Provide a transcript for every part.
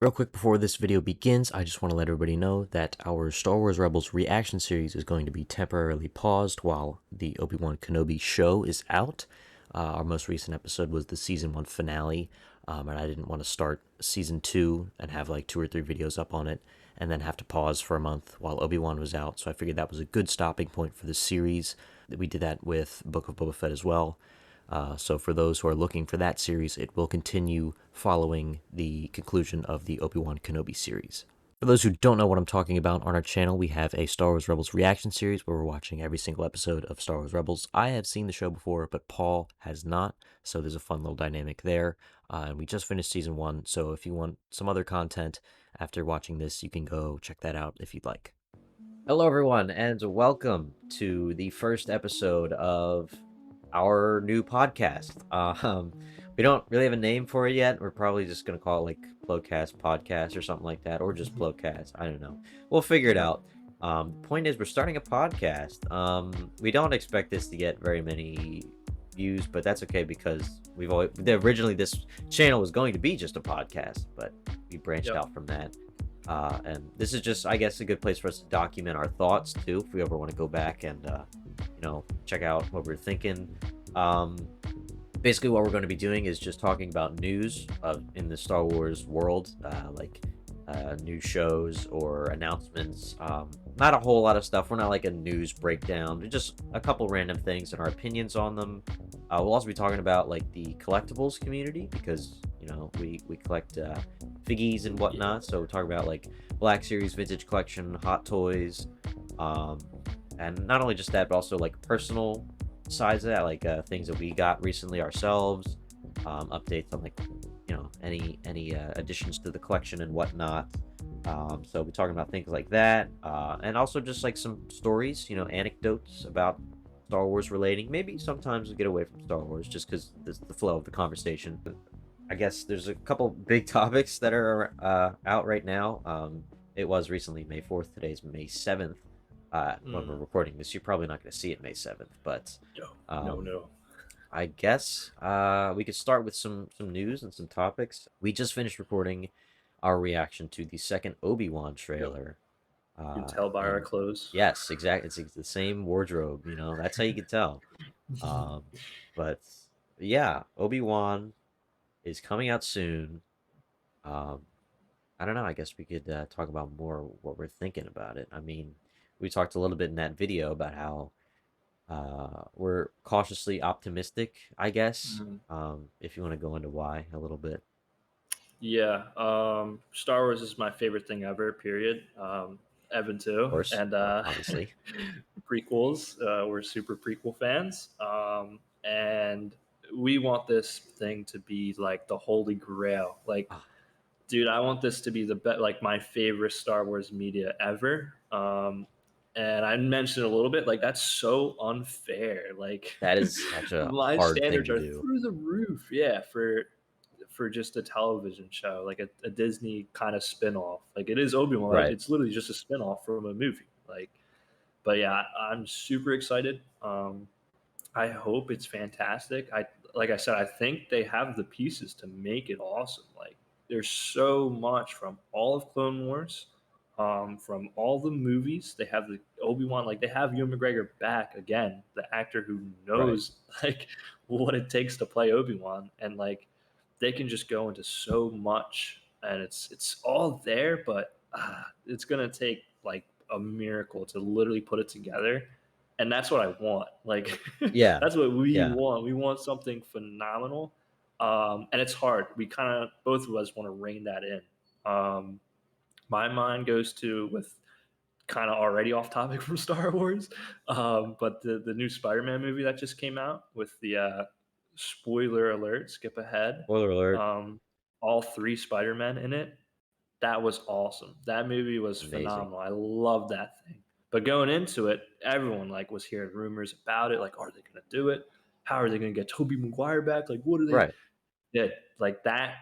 Real quick before this video begins, I just want to let everybody know that our Star Wars Rebels reaction series is going to be temporarily paused while the Obi-Wan Kenobi show is out. Our most recent episode was the Season 1 finale, and I didn't want to start Season 2 and have like 2 or 3 videos up on it and then have to pause for a month while Obi-Wan was out, so I figured that was a good stopping point for the series. We did that with Book of Boba Fett as well. So for those who are looking for that series, it will continue following the conclusion of the Obi-Wan Kenobi series. For those who don't know what I'm talking about, on our channel we have a Star Wars Rebels reaction series where we're watching every single episode of Star Wars Rebels. I have seen the show before, but Paul has not, so there's a fun little dynamic there. And we just finished Season 1, so if you want some other content after watching this, you can go check that out if you'd like. Hello everyone, and welcome to the first episode of our new podcast. We don't really have a name for it yet. We're probably just gonna call it like Plocast Podcast or something like that, or just Plocast. I don't know. We'll figure it out. The point is, we're starting a podcast. We don't expect this to get very many views, but that's okay because originally this channel was going to be just a podcast, but we branched out from that. And this is just, I guess, a good place for us to document our thoughts too, if we ever want to go back and check out what we're thinking. Basically what we're going to be doing is just talking about news in the Star Wars world, like new shows or announcements. Not a whole lot of stuff. We're not like a news breakdown, just a couple random things and our opinions on them. We'll also be talking about like the collectibles community because we collect figgies and whatnot. So we're talking about like Black Series vintage collection, Hot Toys, and not only just that, but also like personal sides of that, like things that we got recently ourselves, updates on like any additions to the collection and whatnot. So we're talking about things like that, and also just like some stories, anecdotes about Star Wars relating. Maybe sometimes we get away from Star Wars just because the flow of the conversation. I guess there's a couple big topics that are out right now. It was recently May 4th. Today's May 7th. When we're recording this, you're probably not going to see it May 7th, but no. I guess we could start with some news and some topics. We just finished recording our reaction to the second Obi-Wan trailer. You can tell by our clothes. Yes, exactly. It's the same wardrobe, that's how you can tell. But yeah, Obi-Wan is coming out soon. I don't know. I guess we could talk about more what we're thinking about it. I mean, we talked a little bit in that video about how we're cautiously optimistic, I guess. If you want to go into why a little bit. Yeah, Star Wars is my favorite thing ever. Period. Evan too, Of course, and obviously. prequels. We're super prequel fans, and we want this thing to be like the holy grail. Like, dude, I want this to be like my favorite Star Wars media ever. And I mentioned a little bit, like that's so unfair. Like That is such a my hard thing standards to are do. through the roof. Yeah, for just a television show, like a Disney kind of spin-off. Like it is Obi-Wan. Right. It's literally just a spin-off from a movie. Like, but yeah, I'm super excited. I hope it's fantastic. Like I said, I think they have the pieces to make it awesome. Like there's so much from all of Clone Wars, from all the movies. They have the Obi-Wan, like they have Ewan McGregor back again, the actor who knows like what it takes to play Obi-Wan, and like they can just go into so much, and it's all there, but it's gonna take like a miracle to literally put it together, and that's what I want. Like Yeah. that's what we Yeah. want. We want something phenomenal, and it's hard. We kind of both of us want to rein that in. My mind goes to with kind of already off topic from Star Wars, but the new Spider-Man movie that just came out with the spoiler alert, skip ahead. Spoiler alert. All three Spider-Men in it. That was awesome. That movie was Amazing. phenomenal. I love that thing. But going into it, everyone like was hearing rumors about it. Like, are they going to do it? How are they going to get Tobey Maguire back? Like, what are they? Right. Yeah, like that.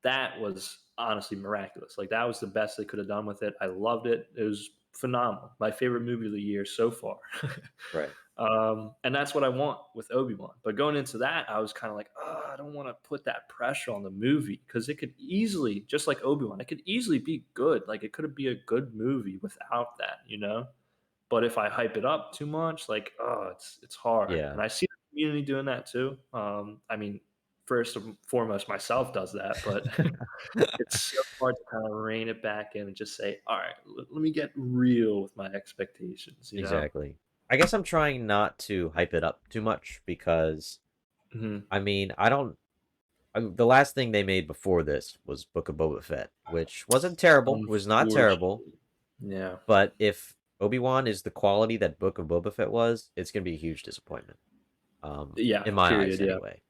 That was honestly miraculous. Like that was the best they could have done with it. I loved it. It was phenomenal. My favorite movie of the year so far. Right. And that's what I want with Obi-Wan. But going into that, I was kind of like, oh, I don't want to put that pressure on the movie because it could easily, just like Obi-Wan, it could easily be good. Like it could be a good movie without that, you know? But if I hype it up too much, like, oh, it's hard. Yeah. And I see the community doing that too. I mean, first and foremost, myself does that, but it's so hard to kind of rein it back in and just say, all right, let me get real with my expectations, you know? Exactly. I guess I'm trying not to hype it up too much because Hmm. I mean, I don't the last thing they made before this was Book of Boba Fett, which wasn't terrible, was not terrible, Unfortunately. Yeah. but if Obi-Wan is the quality that Book of Boba Fett was, it's gonna be a huge disappointment. Yeah. In my eyes Period. Yeah. anyway.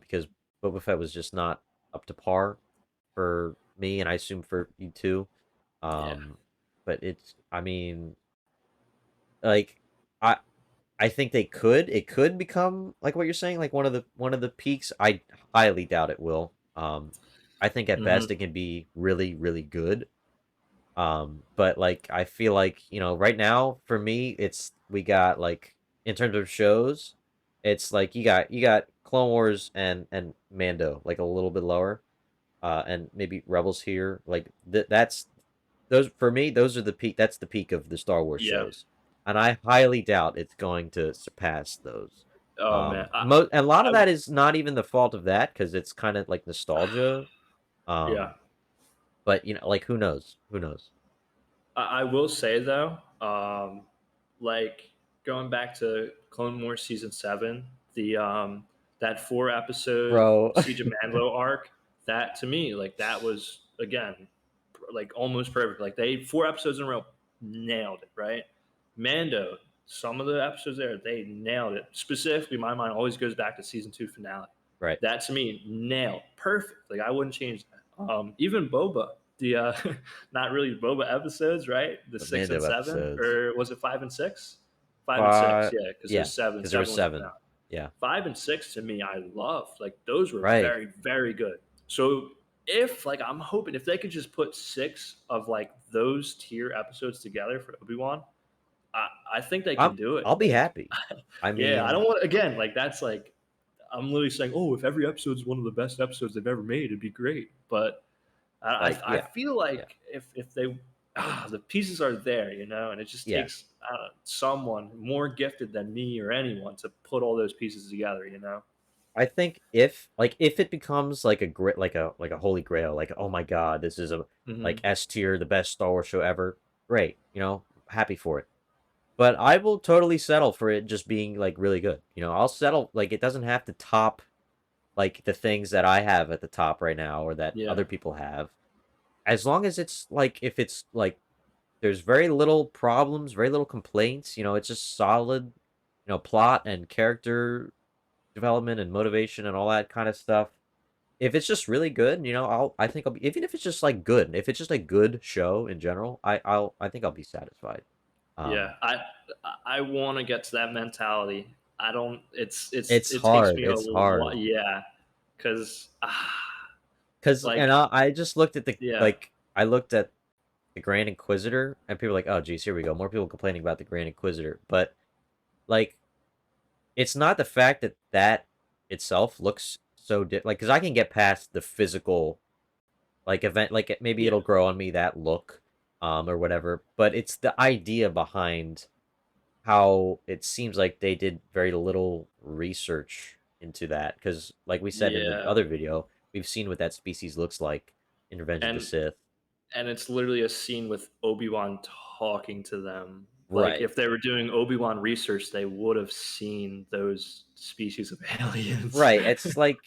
Because Boba Fett was just not up to par for me, and I assume for you too. Yeah. Um, but I mean, like, I I think it could become like what you're saying, like one of the peaks. I highly doubt it will. I think at Hmm. best it can be really, really good. But like I feel like, right now for me, we got like in terms of shows, it's like you got Clone Wars and Mando like a little bit lower, and maybe Rebels here. Like that's those for me, those are the peak. That's the peak of the Star Wars Yeah. shows, and I highly doubt it's going to surpass those. Oh man. A lot of I that is not even the fault of that because it's kind of like nostalgia. yeah. Um, but like who knows? Who knows? I will say though, like going back to Clone Wars season 7, the that 4 episode Bro. Siege of Mandalore arc, that to me, like that was again like almost perfect. Like they 4 episodes in a row nailed it, right? Mando, some of the episodes there, they nailed it. Specifically, my mind always goes back to season 2 finale. Right. That to me, nailed perfect. Like I wouldn't change that. Even Boba, the not really Boba episodes, right? The The 6 and Mando 7, episodes. or was it 5 and 6? 5 and 6, yeah, because Yeah, there's seven. because there was Seven was the 7. finale. Yeah. 5 and 6 to me, I loved. Like those were Right. very, very good. So if like I'm hoping if they could just put 6 of like those tier episodes together for Obi-Wan, I think they can do it. I'll be Like, happy. I yeah, I mean, don't want again like that's like I'm literally saying, oh, if every episode is one of the best episodes they've ever made, it'd be great. But like I yeah. feel Yeah. like if they the pieces are there, and it just Yeah. takes someone more gifted than me or anyone to put all those pieces together. I think if it becomes like a great like a holy grail, like oh my god, this is a like Hmm. S tier, the best Star Wars show ever. Great, happy for it. But I will totally settle for it just being like really good. I'll settle like it doesn't have to top like the things that I have at the top right now or that Yeah, other people have. As long as it's like if it's like there's very little problems, very little complaints, it's just solid, plot and character development and motivation and all that kind of stuff. If it's just really good, I think I'll be even if it's just like good, if it's just a good show in general, I think I'll be satisfied. yeah. Um, I want to get to that mentality. I don't. it's It takes hard. me a It's lot. hard Yeah, because because like I just looked at yeah. I looked at the Grand Inquisitor and people are like, oh geez, here we go, more people complaining about the Grand Inquisitor, but like it's not the fact that itself looks so like because I can get past the physical like event like maybe Yeah. it'll grow on me that look or whatever, but it's the idea behind how it seems like they did very little research into that because like we said in the Yeah. other video, we've seen what that species looks like in Revenge of the And Sith. it's literally a scene with Obi-Wan talking to them. Like Right. if they were doing Obi-Wan research, they would have seen those species of aliens. Right. It's like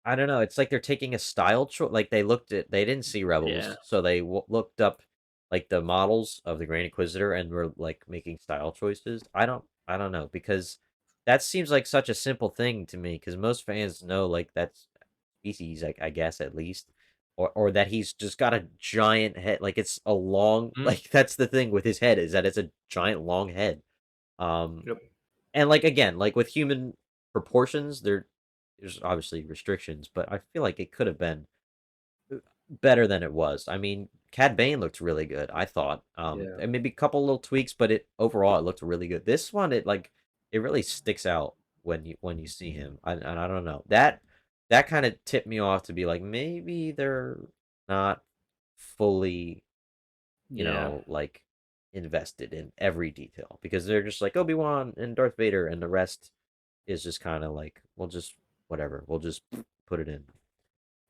I don't know. It's like they're taking a style choice. Like they didn't see Yeah. Rebels, so they looked up like the models of the Grand Inquisitor and were like making style choices. I don't know because that seems like such a simple thing to me because most fans know like that's species, I guess at least, or that he's just got a giant head. Like it's a long Mhm. like that's the thing with his head is that it's a giant long head. Um, Yep. and like again, like with human proportions, there's obviously restrictions, but I feel like it could have been better than it was. I mean, Cad Bane looked really good, I thought. Yeah. And maybe a couple little tweaks, but it overall it looked really good. This one, it really sticks out when you see him. And I don't know. That kind of tipped me off to be like, maybe they're not fully, Yeah. like invested in every detail because they're just like Obi-Wan and Darth Vader, and the rest is just kind of like, we'll just whatever, we'll just put it in.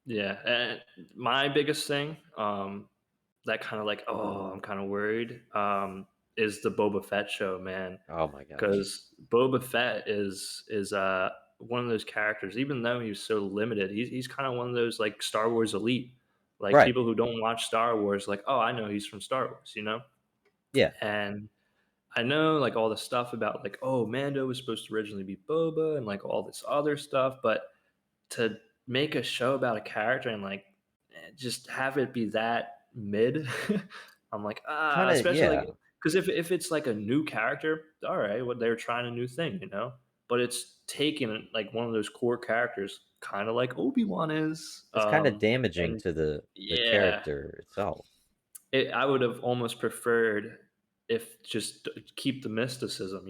Yeah. And my biggest thing, that kind of like, oh, I'm kind of worried, is the Boba Fett show, man. Oh my gosh. Because Boba Fett is one of those characters. Even though he's so limited, he's kind of one of those like Star Wars elite, like Right. people who don't watch Star Wars, like, oh, I know he's from Star Wars, Yeah. And I know like all the stuff about like, oh, Mando was supposed to originally be Boba and like all this other stuff, but to make a show about a character and like just have it be that mid, I'm like, Kind of, especially yeah. like because if it's like a new character, all right, well they're trying a new thing. But it's taking like one of those core characters, kind of like Obi-Wan is, It's kind of damaging and to the yeah, character itself. I would have almost preferred if just keep the mysticism,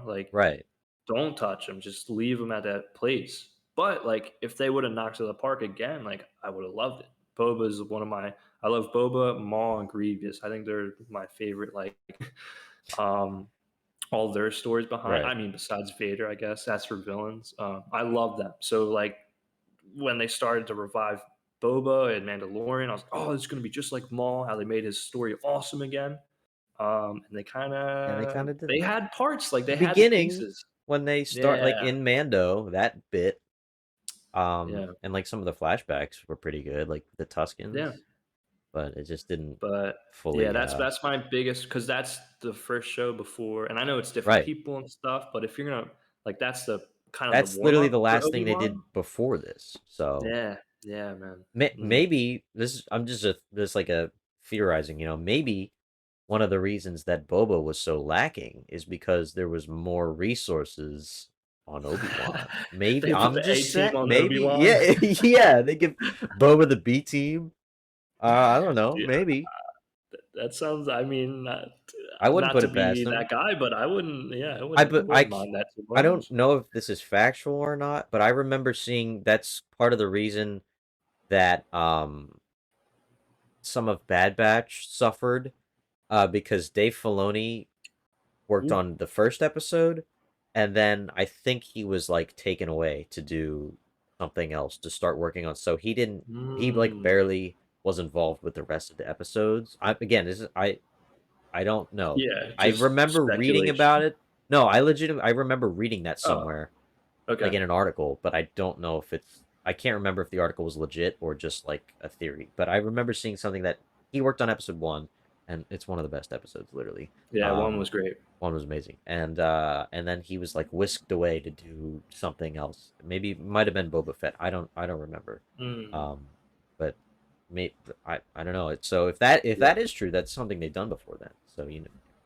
like Right. don't touch him, just leave him at that place. But like if they would have knocked it apart again, like I would have loved it. Boba is one of my I love Boba, Maul, and Grievous. I think they're my favorite, like um all their stories behind. Right. I mean, besides Vader, I guess that's for villains. I love them. So like when they started to revive Boba and Mandalorian, I was like, oh, it's going to be just like Maul. How they made his story awesome again. And they kind And they of kind of did they that. had parts, like The they had the beginning, pieces. when they start like Yeah, in Mando, that bit, yeah, and like some of the flashbacks were pretty good, like the yeah. Tuskens, but it just didn't But yeah, fully that's my biggest because that's the first show before, and I know it's different right. people and stuff. But if you're gonna like, that's the kind of the That's warm literally the up for last thing Obi they did Wan. before this. So Yeah, yeah, man. Mm. maybe this is, I'm just like a theorizing, maybe one of the reasons that Boba was so lacking is because there was more resources on Obi-Wan. Maybe They put I'm the A just team saying, on Obi maybe, Wan. yeah, yeah, they give Boba the B team. I don't know, Yeah, maybe. that sounds. I mean, I wouldn't not put to it past be them. that guy, but I wouldn't. Yeah, I but wouldn't mind that too I don't much. know if this is factual or not, but I remember seeing that's part of the reason that some of Bad Batch suffered, because Dave Filoni worked Ooh. on the first episode, and then I think he was like taken away to do something else to start working on. So he like Mm. barely was involved with the rest of the episodes. Again, this is I don't know. Yeah, I just remember reading about speculation. it. No, I remember reading that Oh, somewhere, like okay. in an article, but I don't know if I can't remember if the article was legit or just like a theory. But I remember seeing something that he worked on episode one, and it's one of the best episodes, literally. Yeah, one Um, was great. one was amazing, and then he was like whisked away to do something else. Maybe it might have been Boba Fett. I don't remember. Mm. Um, but maybe I don't know. So if Yeah. that is true, that's something they've done before then. So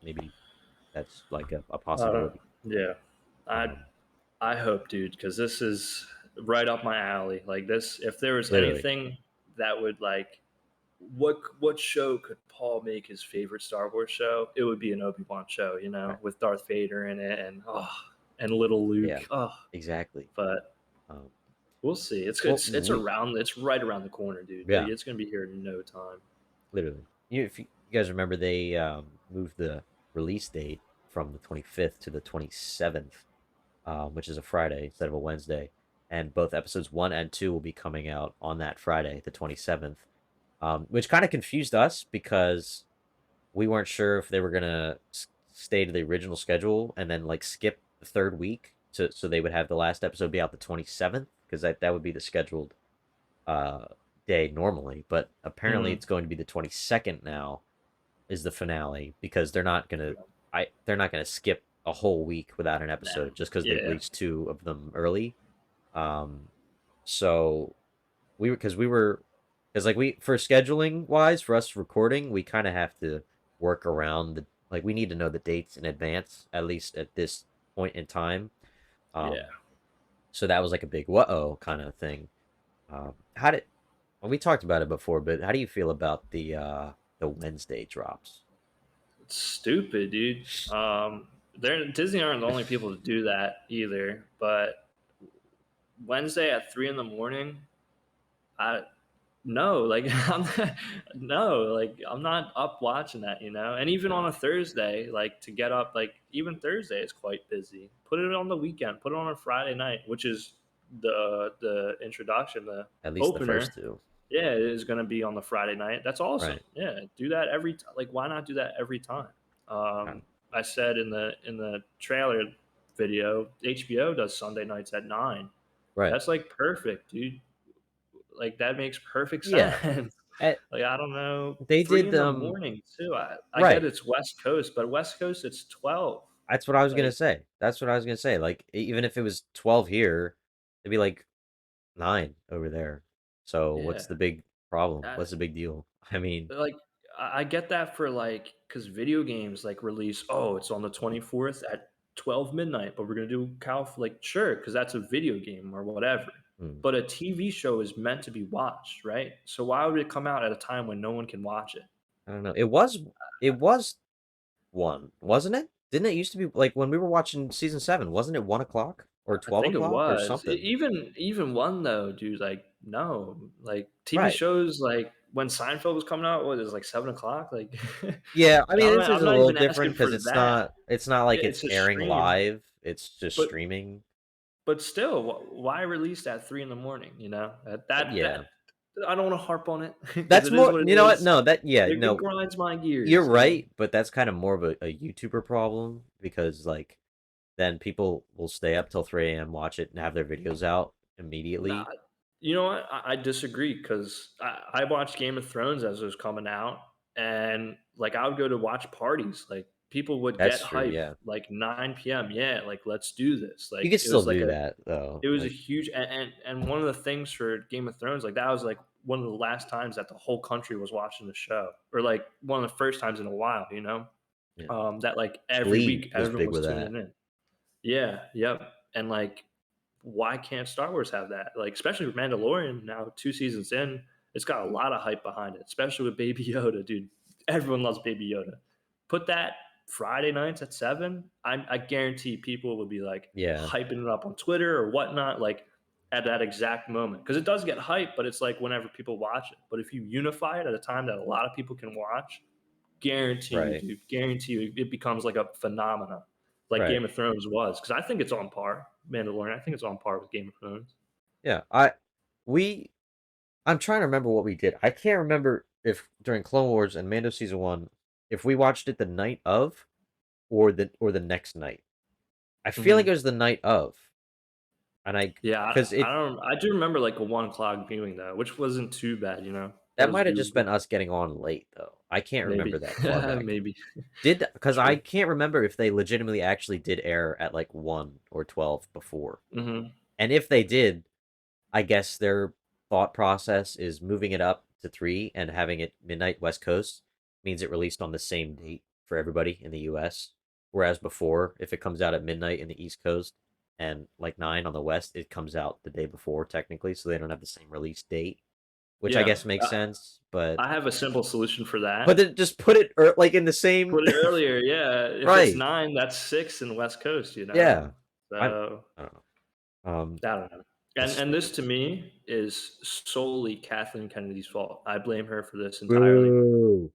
maybe that's like a Uh, possibility. yeah. I Um, I hope, dude, because this is right up my alley. Like this, if there was literally, anything that would like, what show could Paul make his favorite Star Wars show? It would be an Obi Wan show, right? with Darth Vader in it, and little Yeah, Luke. Oh, exactly. but Um, we'll see. It's well, it's it's around. It's right around the corner, dude. Like yeah, it's gonna be here in no time. literally. If you guys remember, they moved the release date from the 25th to the 27th, which is a Friday instead of a Wednesday. And both episodes one and two will be coming out on that Friday, the 27th, which kind of confused us because we weren't sure if they were gonna stay to the original schedule and then like skip the third week so they would have the last episode be out the 27th, because that would be the scheduled uh day normally, but apparently Mm, it's going to be the 22nd now is the finale, because they're not gonna skip a whole week without an nah. episode just because they Yeah. released two of them early. So because like we for scheduling wise for us recording, we kind of have to work around the like we need to know the dates in advance, at least at this point in time. um Yeah. so that was like a big whoa kind of thing. How did well, we talked about it before, but how do you feel about the the Wednesday drops. It's stupid, dude. Disney aren't the only people to do that either. But Wednesday at 3 in the morning, I no, like no, like I'm not up watching that, you know. And even on No, a Thursday, like to get up, like even Thursday is quite busy. Put it on the weekend. Put it on a Friday night, which is the introduction, the at least the first opener. two. Yeah, it is going to be on the Friday night. That's awesome. Right. Yeah, do that every like why not do that every time? Right. I said in the trailer video, HBO does Sunday nights at 9. Right. That's like perfect, dude. Like that makes perfect Yeah. sense. Eh, Like I don't know, they 3 did in the morning too. I get right. it's West Coast, but West Coast it's 12. That's what I was gonna Like say. That's what I was gonna say. Like even if it was 12 here, it'd be like 9 over there. So what's yeah. the big problem? Uh, What's the big deal? I mean, like I get that for like because video games like release. Oh, it's on the 24th at 12 midnight, but we're gonna do like sure because that's a video game or whatever. hmm, But a TV show is meant to be watched, right? So why would it come out at a time when no one can watch it? I don't know. It was 1, wasn't it? Didn't it used to be like when we were watching season 7, wasn't it 1 o'clock or I 12 think it o'clock or was. something? Even one though, dude, like, no. Like, TV Right. shows, like, when Seinfeld was coming out, what, it was, like, 7 o'clock? Like, Yeah, I mean this is I'm a not little even different asking because for it's that. not like Yeah, it's it's a airing stream, live. It's just but streaming. still, why release at 3 in the morning, you know? Yeah. That I don't wanna harp on it because That's it is more what it you know what? is. No, that yeah, It no, grinds my you're gears, you know? right, but that's kind of more of a YouTuber problem because like then people will stay up till 3 a.m. watch it and have their videos out Nah, immediately. you know what? I disagree because I watched Game of Thrones as it was coming out, and like I would go to watch parties. Like people would get That's true, hype yeah. like 9 p.m. Yeah, like let's do this. You Like can it still was like do that though. it was a Like huge and one of the things for Game of Thrones like that was like one of the last times that the whole country was watching the show, or like one of the first times in a while. You know, yeah. that like every Glee week was everyone big was with that. tuning in. Yeah, yep. And like, why can't Star Wars have that? Like, especially with Mandalorian now, 2 seasons in, it's got a lot of hype behind it, especially with Baby Yoda, dude. Everyone loves Baby Yoda. Put that Friday nights at 7. I guarantee people would be like Yeah. hyping it up on Twitter or whatnot, like at that exact moment. Because it does get hype, but it's like whenever people watch it. But if you unify it at a time that a lot of people can watch, guarantee you, Right. dude, guarantee you, it becomes like a phenomenon, like Right. Game of Thrones was. Because I think it's on par. Mandalorian, I think it's on par with Game of Thrones. Yeah. We I'm trying to remember what we did. I can't remember if during Clone Wars and Mando season 1 if we watched it the night of or the next night. I feel like Hmm. it was the night of. And I Yeah, because I it don't. I do remember like a 1 o'clock viewing though, which wasn't too bad. You know, it that was might have just been doable. us getting on late though. I can't remember Maybe, that far back. maybe. Did because I True. can't remember if they legitimately actually did air at like 1 or 12 before. Hmm. And if they did, I guess their thought process is moving it up to 3 and having it midnight West Coast means it released on the same date for everybody in the US. Whereas before, if it comes out at midnight in the East Coast and like 9 on the West, it comes out the day before technically, so they don't have the same release date, which I Yeah, guess makes sense, but I have a simple solution for but that. then just put it like in the same Put it earlier. Yeah, if it's right. 9, that's 6 in the West Coast. You know, Yeah. so I don't know. I don't know. It's And this to me is solely Kathleen Kennedy's fault. I blame her for this entirely. boo.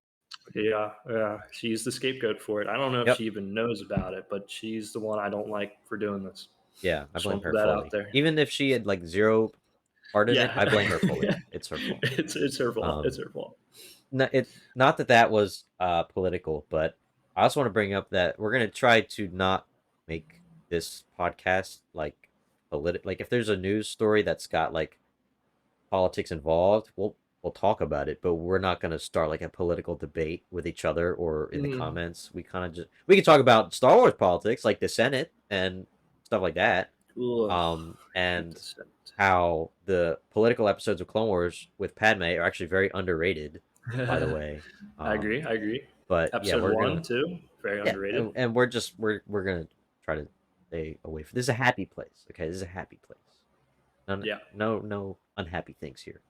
Yeah, yeah. She's the scapegoat for it. I don't know if Yep. she even knows about it, but she's the one I don't like for doing this. Yeah, I Just blame want to her put that out fully. there. Even if she had like zero part in it, Yeah. I blame her fully. Yeah. It's her fault. It's her fault. It's Um, her fault. not that that was political, but I also want to bring up that we're gonna try to not make this podcast like political. Like if there's a news story that's got like politics involved, we'll talk about it, but we're not gonna start like a political debate with each other or in the Mhm. comments. We kind of just we can talk about Star Wars politics, like the Senate and stuff like that, Ugh. Hate and this sentence. how the political episodes of Clone Wars with Padme are actually very underrated, by the way. I Um, agree. I agree. but yeah, Episode we're one, gonna too. Very yeah, underrated. and we're gonna try to stay away from. This is a happy place, okay? This is a happy place. Yeah. No unhappy things here.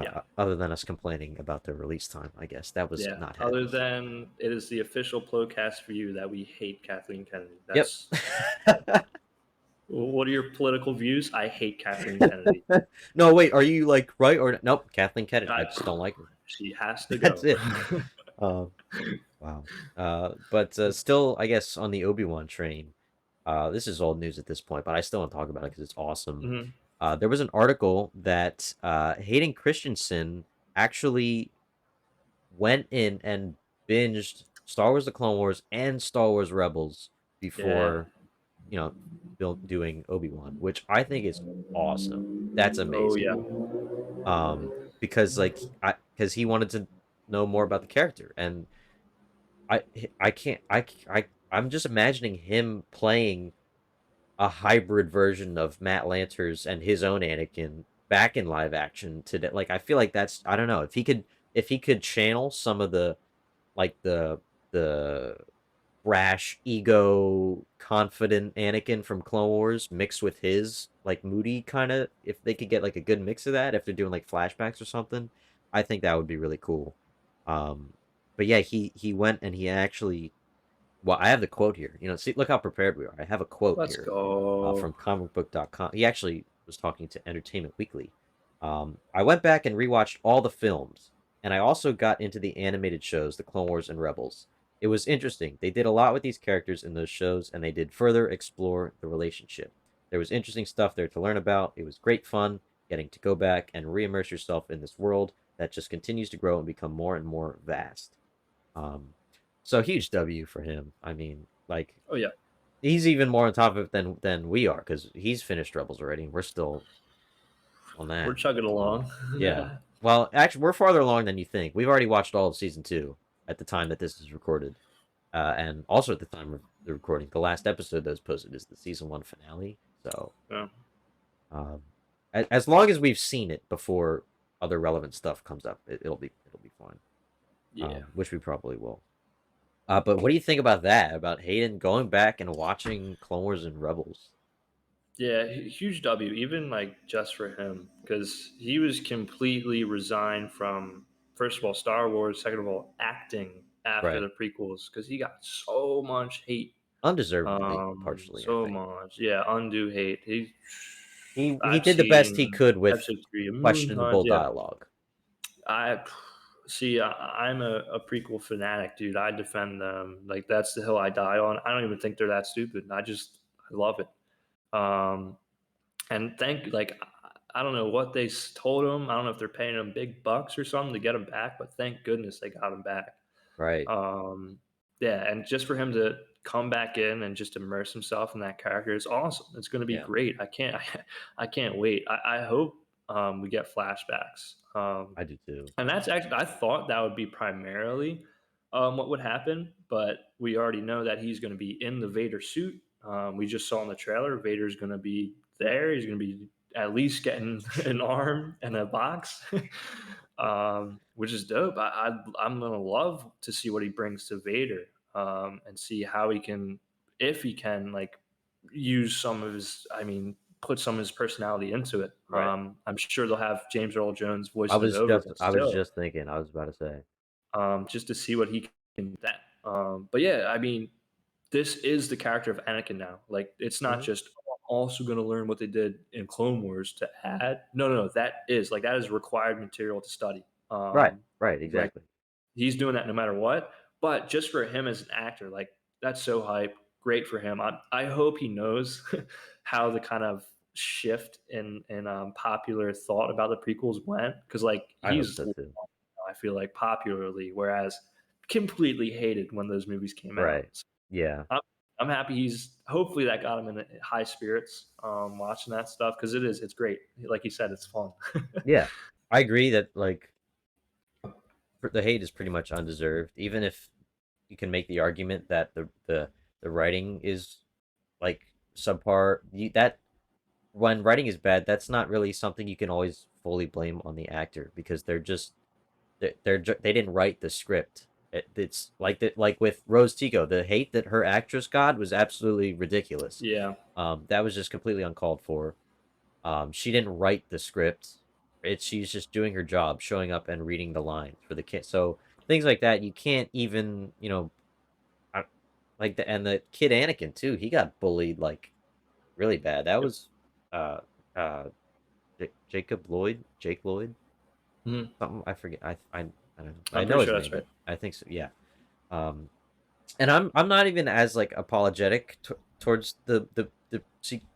Yeah. Other than us complaining about the release time, I guess that was Yeah. not Other happening. than it is the official Plocast for you that we hate Kathleen Kennedy. Yep. That's what are your political views? I hate Kathleen Kennedy. No, wait, are you like right or nope? Kathleen Kennedy, I, I just don't like her. she has to That's go. it. Um, wow. But still, I guess on the Obi-Wan train, this is old news at this point, but I still want to talk about it because it's awesome. Mhm. There was an article that Hayden Christensen actually went in and binged Star Wars: The Clone Wars and Star Wars Rebels Yeah. before, doing Obi-Wan, which I think is awesome. That's Oh amazing. yeah. Because because he wanted to know more about the character, and I I can't I'm just imagining him playing a hybrid version of Matt Lanter's and his own Anakin back in live action today. Like I feel like that's I don't know if he could channel some of the like the brash, ego, confident Anakin from Clone Wars mixed with his like moody kind of. If they could get like a good mix of that, if they're doing like flashbacks or something, I think that would be really cool. Um, but yeah, he went and he actually. Well, I have the quote here. See, look how prepared we are. I have a quote Let's here go. from comicbook.com. He actually was talking to Entertainment Weekly. I went back and rewatched all the films, and I also got into the animated shows, The Clone Wars and Rebels. It was interesting. They did a lot with these characters in those shows, and they did further explore the relationship. There was interesting stuff there to learn about. It was great fun getting to go back and re-immerse yourself in this world that just continues to grow and become more and more vast. Um, so huge W for him. I mean, like Oh yeah. he's even more on top of it than we are because he's finished Rebels already. And we're still on We're that. chugging along. Yeah. Well, actually, we're farther along than you think. We've already watched all of season 2 at the time that this is recorded, and also at the time of the recording, the last episode that was posted is the season 1 finale. So, Yeah. um, as long as we've seen it before other relevant stuff comes up, it'll be fine. Yeah. Which we probably will. But what do you think about that? About Hayden going back and watching Clone Wars and Rebels? Yeah, huge W, even like just for him, because he was completely resigned from, first of all, Star Wars, second of all, acting after Right. the prequels, because he got so much hate. Undeservedly, partially, I So think. much. Yeah, undue hate. He I've did the best he seen could with episode three a million times. questionable Yeah, dialogue. I see. I'm a prequel fanatic, dude. I defend them. Like that's the hill I die on. I don't even think they're that stupid. I love it. Um, and I don't know what they told him. I don't know if they're paying him big bucks or something to get him back, but thank goodness they got him back. Right. Um, yeah, and just for him to come back in and just immerse himself in that character is awesome. It's going to be Yeah. great. I can't wait. I hope we get flashbacks. I do too. And that's actually, I thought that would be primarily what would happen, but we already know that he's going to be in the Vader suit. We just saw in the trailer, Vader's going to be there. He's going to be at least getting an arm and a box, which is dope. I'm going to love to see what he brings to Vader and see how he can, if he can, like, use some of his, I mean, put some of his personality into it. Right. I'm sure they'll have James Earl Jones voicing it over, but I was still, just thinking, I was about to say. just to see what he can do that. But yeah, I mean, this is the character of Anakin now. Like, it's not Mhm. just, "Oh, I'm also going to learn what they did in Clone Wars to add." No, no, no. That is required material to study. Right. Right. Like Exactly. he's doing that no matter what. But just for him as an actor, like that's so hype. Great for him. I hope he knows how the kind of shift in popular thought about the prequels went, because like I hope he's, so too. I feel like, popularly, whereas completely hated when those movies came out. Right. So Yeah. I'm, I'm happy he's, hopefully that got him in high spirits watching that stuff, because it's great. Like you said, it's fun. Yeah. I agree that like the hate is pretty much undeserved, even if you can make the argument that the writing is like subpar. That when writing is bad, that's not really something you can always fully blame on the actor because they didn't write the script. It's like that, like with Rose Tico, the hate that her actress got was absolutely ridiculous. Yeah. That was just completely uncalled for. She didn't write the script. she's just doing her job, showing up and reading the lines for the kid. So things like that, you can't even, I, like the kid Anakin too. He got bullied like really bad. That Yep. was uh uh Jacob Lloyd, Jake Lloyd, Mhm. something I forget. I don't know. I I'm know pretty his sure that's name, right. but I think so. Yeah. Um, and I'm not even as like apologetic towards the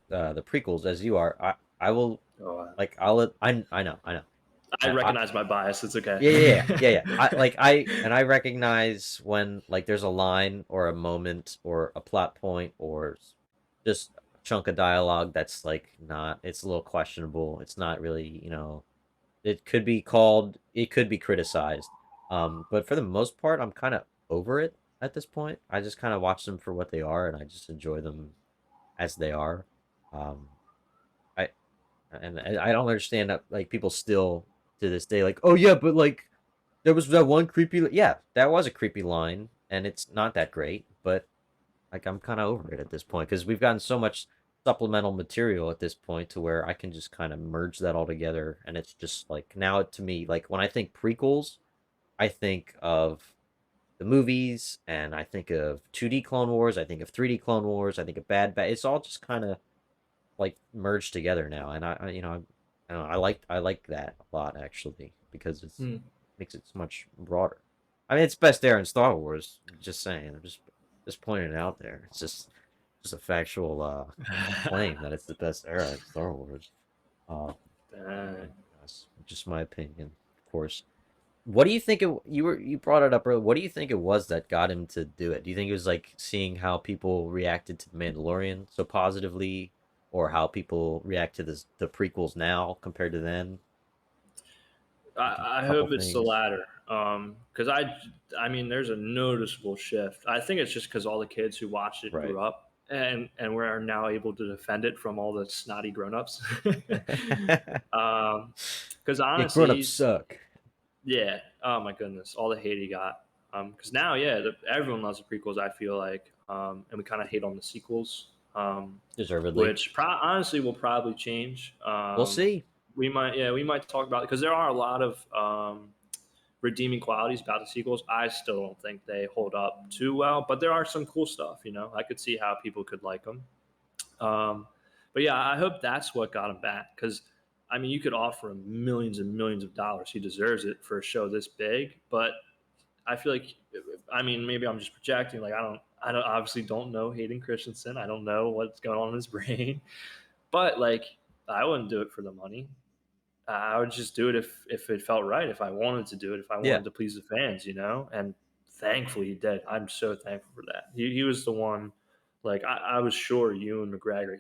prequels as you are. I will Oh, like I know. I I recognize my bias. It's okay. yeah. I recognize when like there's a line or a moment or a plot point or just a chunk of dialogue that's like not, it's a little questionable. It's not really, it could be criticized. But for the most part, I'm kind of over it at this point. I just kind of watch them for what they are and I just enjoy them as they are. Um, I I don't understand that like people still to this day like, oh yeah, but like there was that one creepy, yeah, that was a creepy line, and it's not that great, but like I'm kind of over it at this point because we've gotten so much supplemental material at this point to where I can just kind of merge that all together, and it's just like now to me, like when I think prequels, I think of the movies, and I think of 2D Clone Wars, I think of 3D Clone Wars, I think of Bad Batch. It's all just kind of like merged together now, and I don't know, I like that a lot actually because it's Hmm. makes it so much broader. I mean, it's best there in Star Wars. Just saying, I'm just pointing it out there. It's just a factual claim that it's the best era in Star Wars. Uh, Dang. that's just my opinion, of course. What do you think you brought it up earlier? What do you think it was that got him to do it? Do you think it was like seeing how people reacted to the Mandalorian so positively, or how people react to the prequels now compared to then? Like a I couple hope it's the things. latter. Because I mean, there's a noticeable shift. I think it's just because all the kids who watched it Right. grew up and we're now able to defend it from all the snotty grown-ups. Because Yeah, grown-ups honestly, suck. yeah. Oh my goodness, all the hate he got. Because now, yeah, everyone loves the prequels. I feel like, and we kind of hate on the sequels. Deservedly. Which honestly will probably change. We'll see. We might talk about it because there are a lot of redeeming qualities about the sequels. I still don't think they hold up too well, but there are some cool stuff. I could see how people could like them. Um, but yeah, I hope that's what got him back because I mean, you could offer him millions and millions of dollars. He deserves it for a show this big, but I feel like, I mean, maybe I'm just projecting. Like, I don't obviously don't know Hayden Christensen. I don't know what's going on in his brain, but like, I wouldn't do it for the money. I would just do it if it felt right. If I wanted to do it, if I Yeah. wanted to please the fans. And thankfully he did. I'm so thankful for that. He was the one. Like I was sure you and McGregor.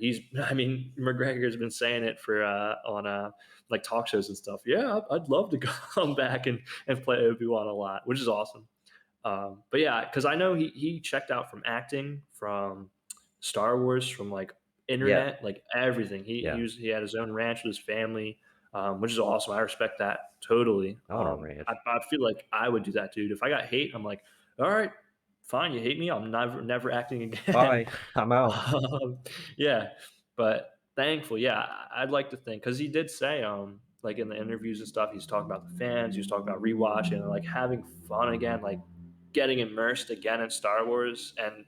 I mean, McGregor's been saying it for on like talk shows and stuff. Yeah, I'd love to come back and play Obi-Wan a lot, which is awesome. But yeah, because I know he checked out from acting, from Star Wars, from like Yeah. internet, like everything. Yeah. He had his own ranch with his family, which is awesome. I respect that totally. I want a ranch. I feel like I would do that, dude. If I got hate, I'm like, all right, fine, you hate me. I'm never acting again. Bye. I'm out. um, yeah, but thankfully, yeah, I'd like to think because he did say, like in the interviews and stuff, he's talking about the fans. He was talking about rewatching and like having fun again, like getting immersed again in Star Wars, and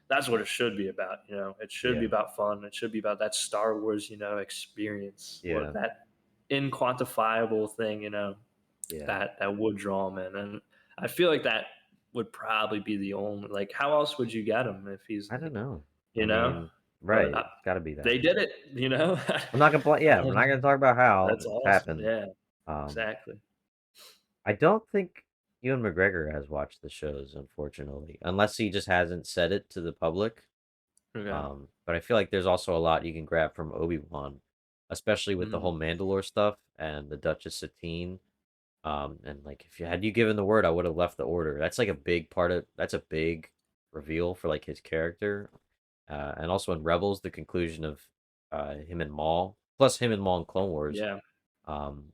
that's what it should be about. It should be Yeah. about fun. It should be about that Star Wars, experience, or Yeah. that inquantifiable thing, Yeah. that would draw them in. And I feel like that would probably be the only. Like, how else would you get him if he's I don't like, know. I you know? mean, But right. It's got to be that. they did it. I'm not gonna play. Yeah, we're not gonna talk about how That's it awesome. happened. Yeah, Um, exactly. I don't think Ewan McGregor has watched the shows, unfortunately, unless he just hasn't said it to the public. Okay. But I feel like there's also a lot you can grab from Obi-Wan, especially with the Mm, whole Mandalore stuff and the Duchess Satine. And like if you had you given the word, I would have left the order. That's like a big part of that's a big reveal for like his character. And also in Rebels, the conclusion of him and Maul, plus him and Maul in Clone Wars. yeah. Um,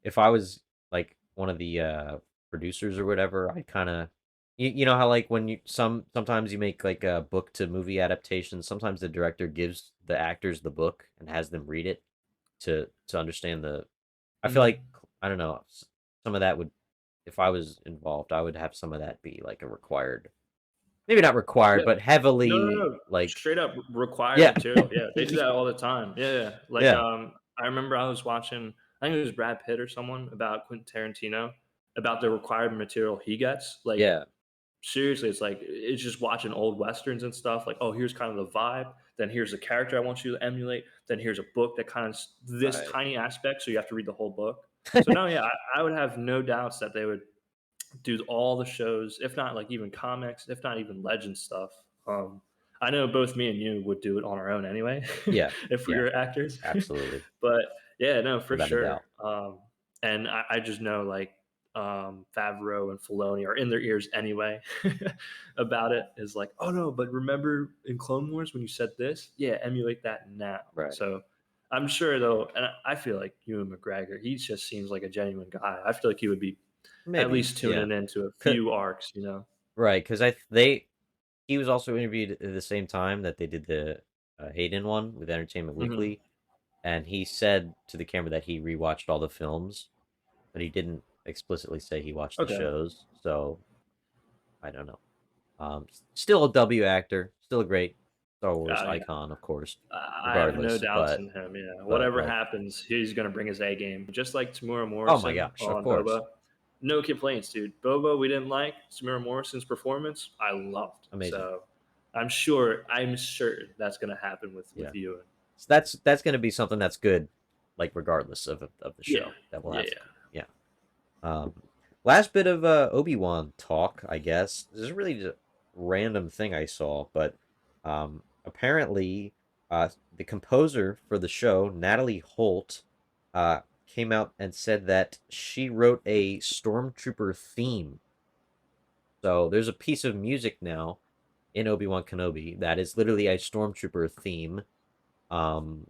if I was like one of the producers or whatever, I kind of you know how like when you sometimes you make like a book to movie adaptation, sometimes the director gives the actors the book and has them read it to understand I feel like I don't know, some of that would, if I was involved, I would have some of that be like a required, maybe not required, Yeah. but No, no, heavily no. like Straight up required yeah. material. Yeah, they do that all the time. Yeah, yeah. Like, Yeah. I remember I was watching, I think it was Brad Pitt or someone about Quentin Tarantino, about the required material he gets. Like, Yeah. seriously, it's like it's just watching old westerns and stuff. Like, oh, here's kind of the vibe. Then here's a character I want you to emulate. Then here's a book that kind of this Right. tiny aspect, so you have to read the whole book. So no, yeah, I would have no doubts that they would do all the shows, if not like even comics, if not even legend stuff. I know both me and you would do it on our own anyway, Yeah. if we Yeah. were actors. Absolutely. But yeah, no, for Without a sure. doubt. And I just know like Favreau and Filoni are in their ears anyway about it. Is like, oh no, but remember in Clone Wars when you said this? Yeah, emulate that now. Right. So I'm sure though, and I feel like Ewan McGregor, he just seems like a genuine guy. I feel like he would be at Maybe. least Yeah. tuning into a 'Cause- few arcs, you know? right, because he was also interviewed at the same time that they did the Hayden one with Entertainment Mhm. Weekly, and he said to the camera that he rewatched all the films, but he didn't explicitly say he watched the Okay. shows. So I don't know. Still a W actor, still a great Star Wars Yeah. icon, of course, I have no regardless. doubts in him, yeah. But Whatever like, happens, he's gonna bring his A game. Just like Tamura oh my Morrison gosh, of on course, Boba. No complaints, dude. Boba we didn't like. Tamura Morrison's performance, I loved. amazing. So I'm certain that's gonna happen Yeah, with you. so that's going to be something that's good, like regardless of the Yeah. show that we'll Yeah, have to. yeah. Yeah. Last bit of Obi-Wan talk, I guess. This is really just a random thing I saw, but apparently the composer for the show, Natalie Holt, came out and said that she wrote a Stormtrooper theme. So there's a piece of music now in Obi-Wan Kenobi that is literally a Stormtrooper theme um,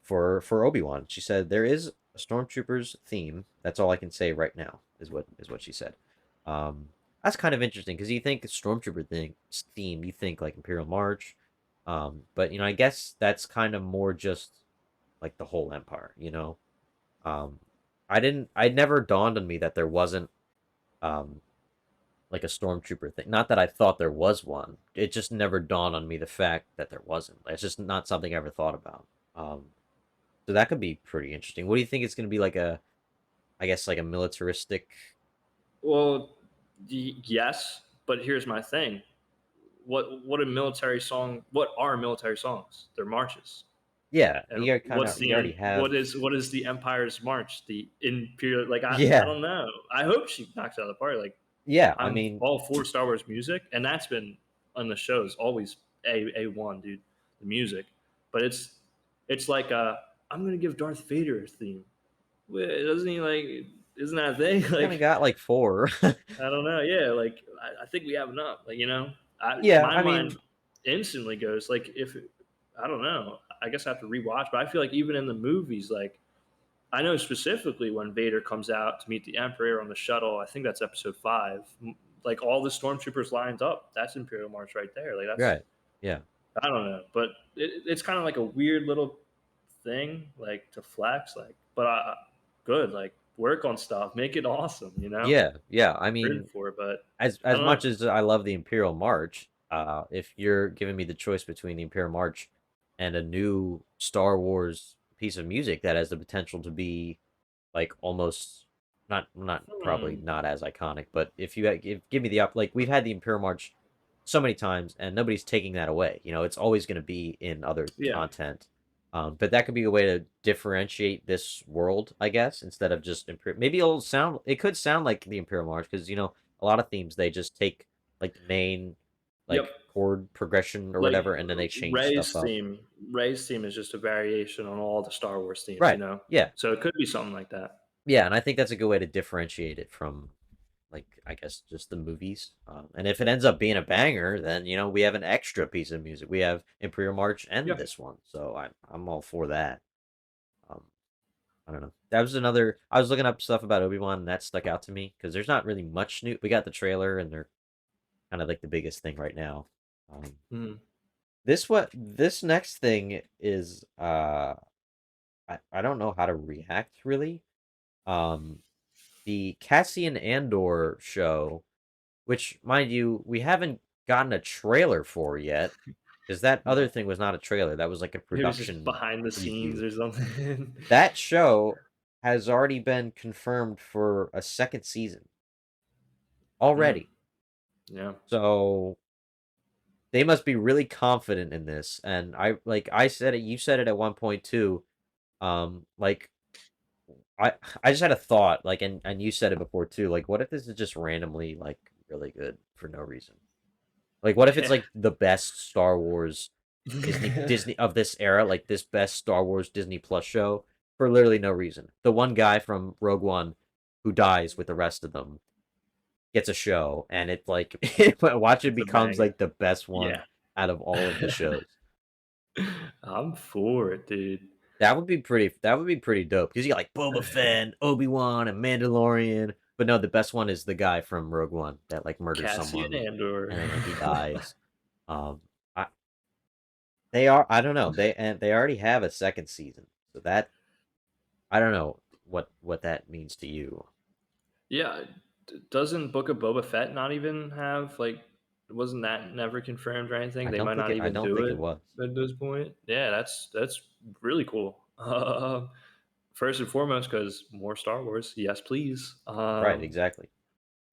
for Obi-Wan. She said there is a Stormtroopers theme. That's all I can say right now. Is what she said. That's kind of interesting because you think Stormtrooper theme, you think like Imperial March, but I guess that's kind of more just like the whole Empire. Um, I never dawned on me that there wasn't um like a Stormtrooper thing. Not that I thought there was one. It just never dawned on me the fact that there wasn't. It's just not something I ever thought about. So that could be pretty interesting. What do you think it's going to be like I guess like a militaristic? Well, yes, but here's my thing. What are military songs? They're marches. Yeah, And you already have. what is the Empire's march? The imperial, like I Yeah, don't know. I hope she knocks it out of the park. Like yeah. I I'm mean, all for Star Wars music, and that's been on the shows always a one, dude. The music, but it's like I'm gonna give Darth Vader a theme. Wait, doesn't he like? Isn't that a thing? kind of Like got like four. I don't know. Yeah, like I think we have enough. Like Yeah, my I mind mean, instantly goes like if I don't know. I guess I have to rewatch, but I feel like even in the movies, like I know specifically when Vader comes out to meet the Emperor on the shuttle. I think that's Episode 5. Like all the stormtroopers lined up. That's Imperial March right there. Like that's right. Yeah, I don't know, but it's kind of like a weird little thing, like to flex. Like, but good. Like work on stuff, make it awesome. You know, yeah, yeah. I rooting mean, for it, but I as don't much know. as I love the Imperial March, if you're giving me the choice between the Imperial March and a new Star Wars piece of music that has the potential to be like almost not probably Hmm. not as iconic, but if you give me the like we've had the Imperial March so many times and nobody's taking that away. It's always going to be in other Yeah. content. But that could be a way to differentiate this world, I guess, instead of just maybe it could sound like the Imperial March because a lot of themes they just take like the main Yep. like chord progression or Like whatever and then they change stuff Ray's up. theme. Ray's theme is just a variation on all the Star Wars themes. You Right. know, Yeah. so it could be something like that. Yeah, and I think that's a good way to differentiate it from like I guess just the movies. And if it ends up being a banger, then we have an extra piece of music. We have Imperial March and Yeah. this one, so I'm all for that. Um, I don't know. That was another. I was looking up stuff about Obi-Wan, and that stuck out to me because there's not really much new. We got the trailer, and they're kind of like the biggest thing right now. Um, Mhm. this next thing is I don't know how to react really. Um, the Cassian Andor show, which, mind you, we haven't gotten a trailer for yet, because that other No, thing was not a trailer. That was like a it was just production behind the preview. scenes or something. That show has already been confirmed for a second season Mm, already. yeah. So they must be really confident in this. And I said it, you said it at one point too. Like I I just had a thought, like, and you said it before too. Like, what if this is just randomly like really good for no reason? Like, what if it's Yeah. like the best Star Wars Disney of this era, like this best Star Wars Disney Plus show for literally no reason. The one guy from Rogue One who dies with the rest of them gets a show, and it like watch it It's a becomes banger. like the best one Yeah. out of all of the shows. I'm for it, dude. That would be pretty dope because you got like Boba Fett, and Obi-Wan, and Mandalorian. But no, the best one is the guy from Rogue One that like murders Cassian someone Andor. and then he dies. Um, I they are I don't know they already have a second season, so that I don't know what that means to you. Yeah, doesn't Book of Boba Fett not even have like? Wasn't that never confirmed or anything? They might not I even don't do think it it was. at this point. Yeah, that's really cool. First and foremost, because more Star Wars, yes, please. Right, exactly.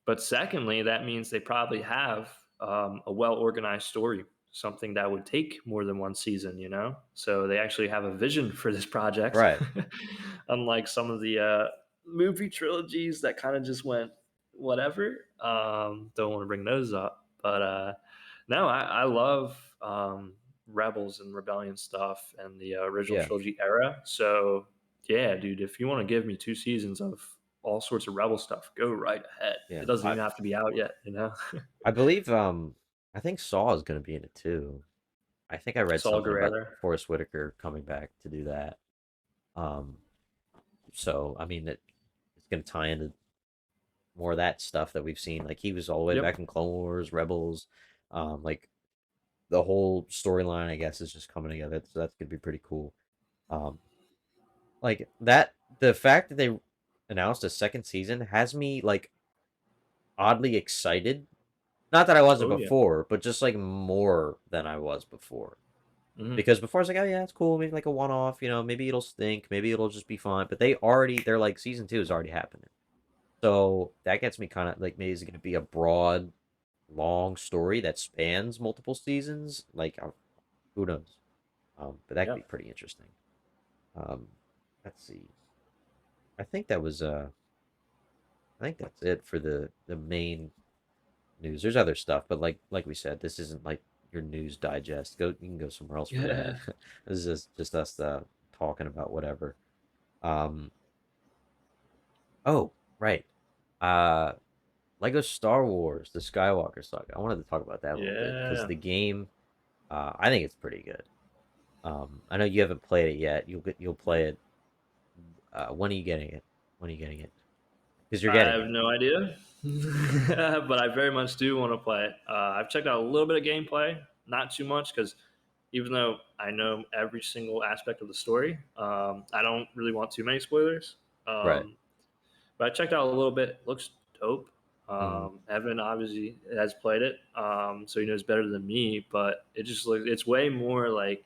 But secondly, that means they probably have a well organized story, something that would take more than one season, you know? So they actually have a vision for this project, Right. unlike some of the movie trilogies that kind of just went whatever. Don't want to bring those up. But no, I love Rebels and Rebellion stuff and the original Yeah. trilogy era. So yeah, dude, if you want to give me 2 seasons of all sorts of Rebel stuff, go right ahead. Yeah. It doesn't even have to be out yet, you know? I believe I think Saw is going to be in it too. I think I read Saul something about Guerrero. Forrest Whitaker coming back to do that. Um so I mean it's going to tie into more of that stuff that we've seen. Like he was all the way Yep. back in Clone Wars, Rebels, like the whole storyline I guess is just coming together. So that's going to be pretty cool. Um like that the fact that they announced a second season has me like oddly excited. Not that I wasn't Oh, yeah. before, but just like more than I was before. Mhm. Because before I was like, oh yeah, it's cool, maybe like a one off, maybe it'll stink, maybe it'll just be fine. But they're like season two is already happening. So that gets me kind of like maybe it's gonna be a broad, long story that spans multiple seasons. Like who knows? But that could Yeah. be pretty interesting. Um, let's see. I think that was I think that's it for the main news. There's other stuff, but like we said, this isn't like your news digest. You can go somewhere else for that. Yeah. This is just us talking about whatever. Um oh, right. Uh Lego Star Wars, the Skywalker saga. I wanted to talk about that a little bit because Yeah. the game I think it's pretty good. I know you haven't played it yet. You'll play it. When are you getting it? When are you getting it? Because you're I getting have it. no idea, but I very much do want to play it. I've checked out a little bit of gameplay, not too much, because even though I know every single aspect of the story, I don't really want too many spoilers. Right. Um, but I checked out a little bit. Looks dope. Mm. Evan obviously has played it, so he knows better than me. But it just looks it's way more like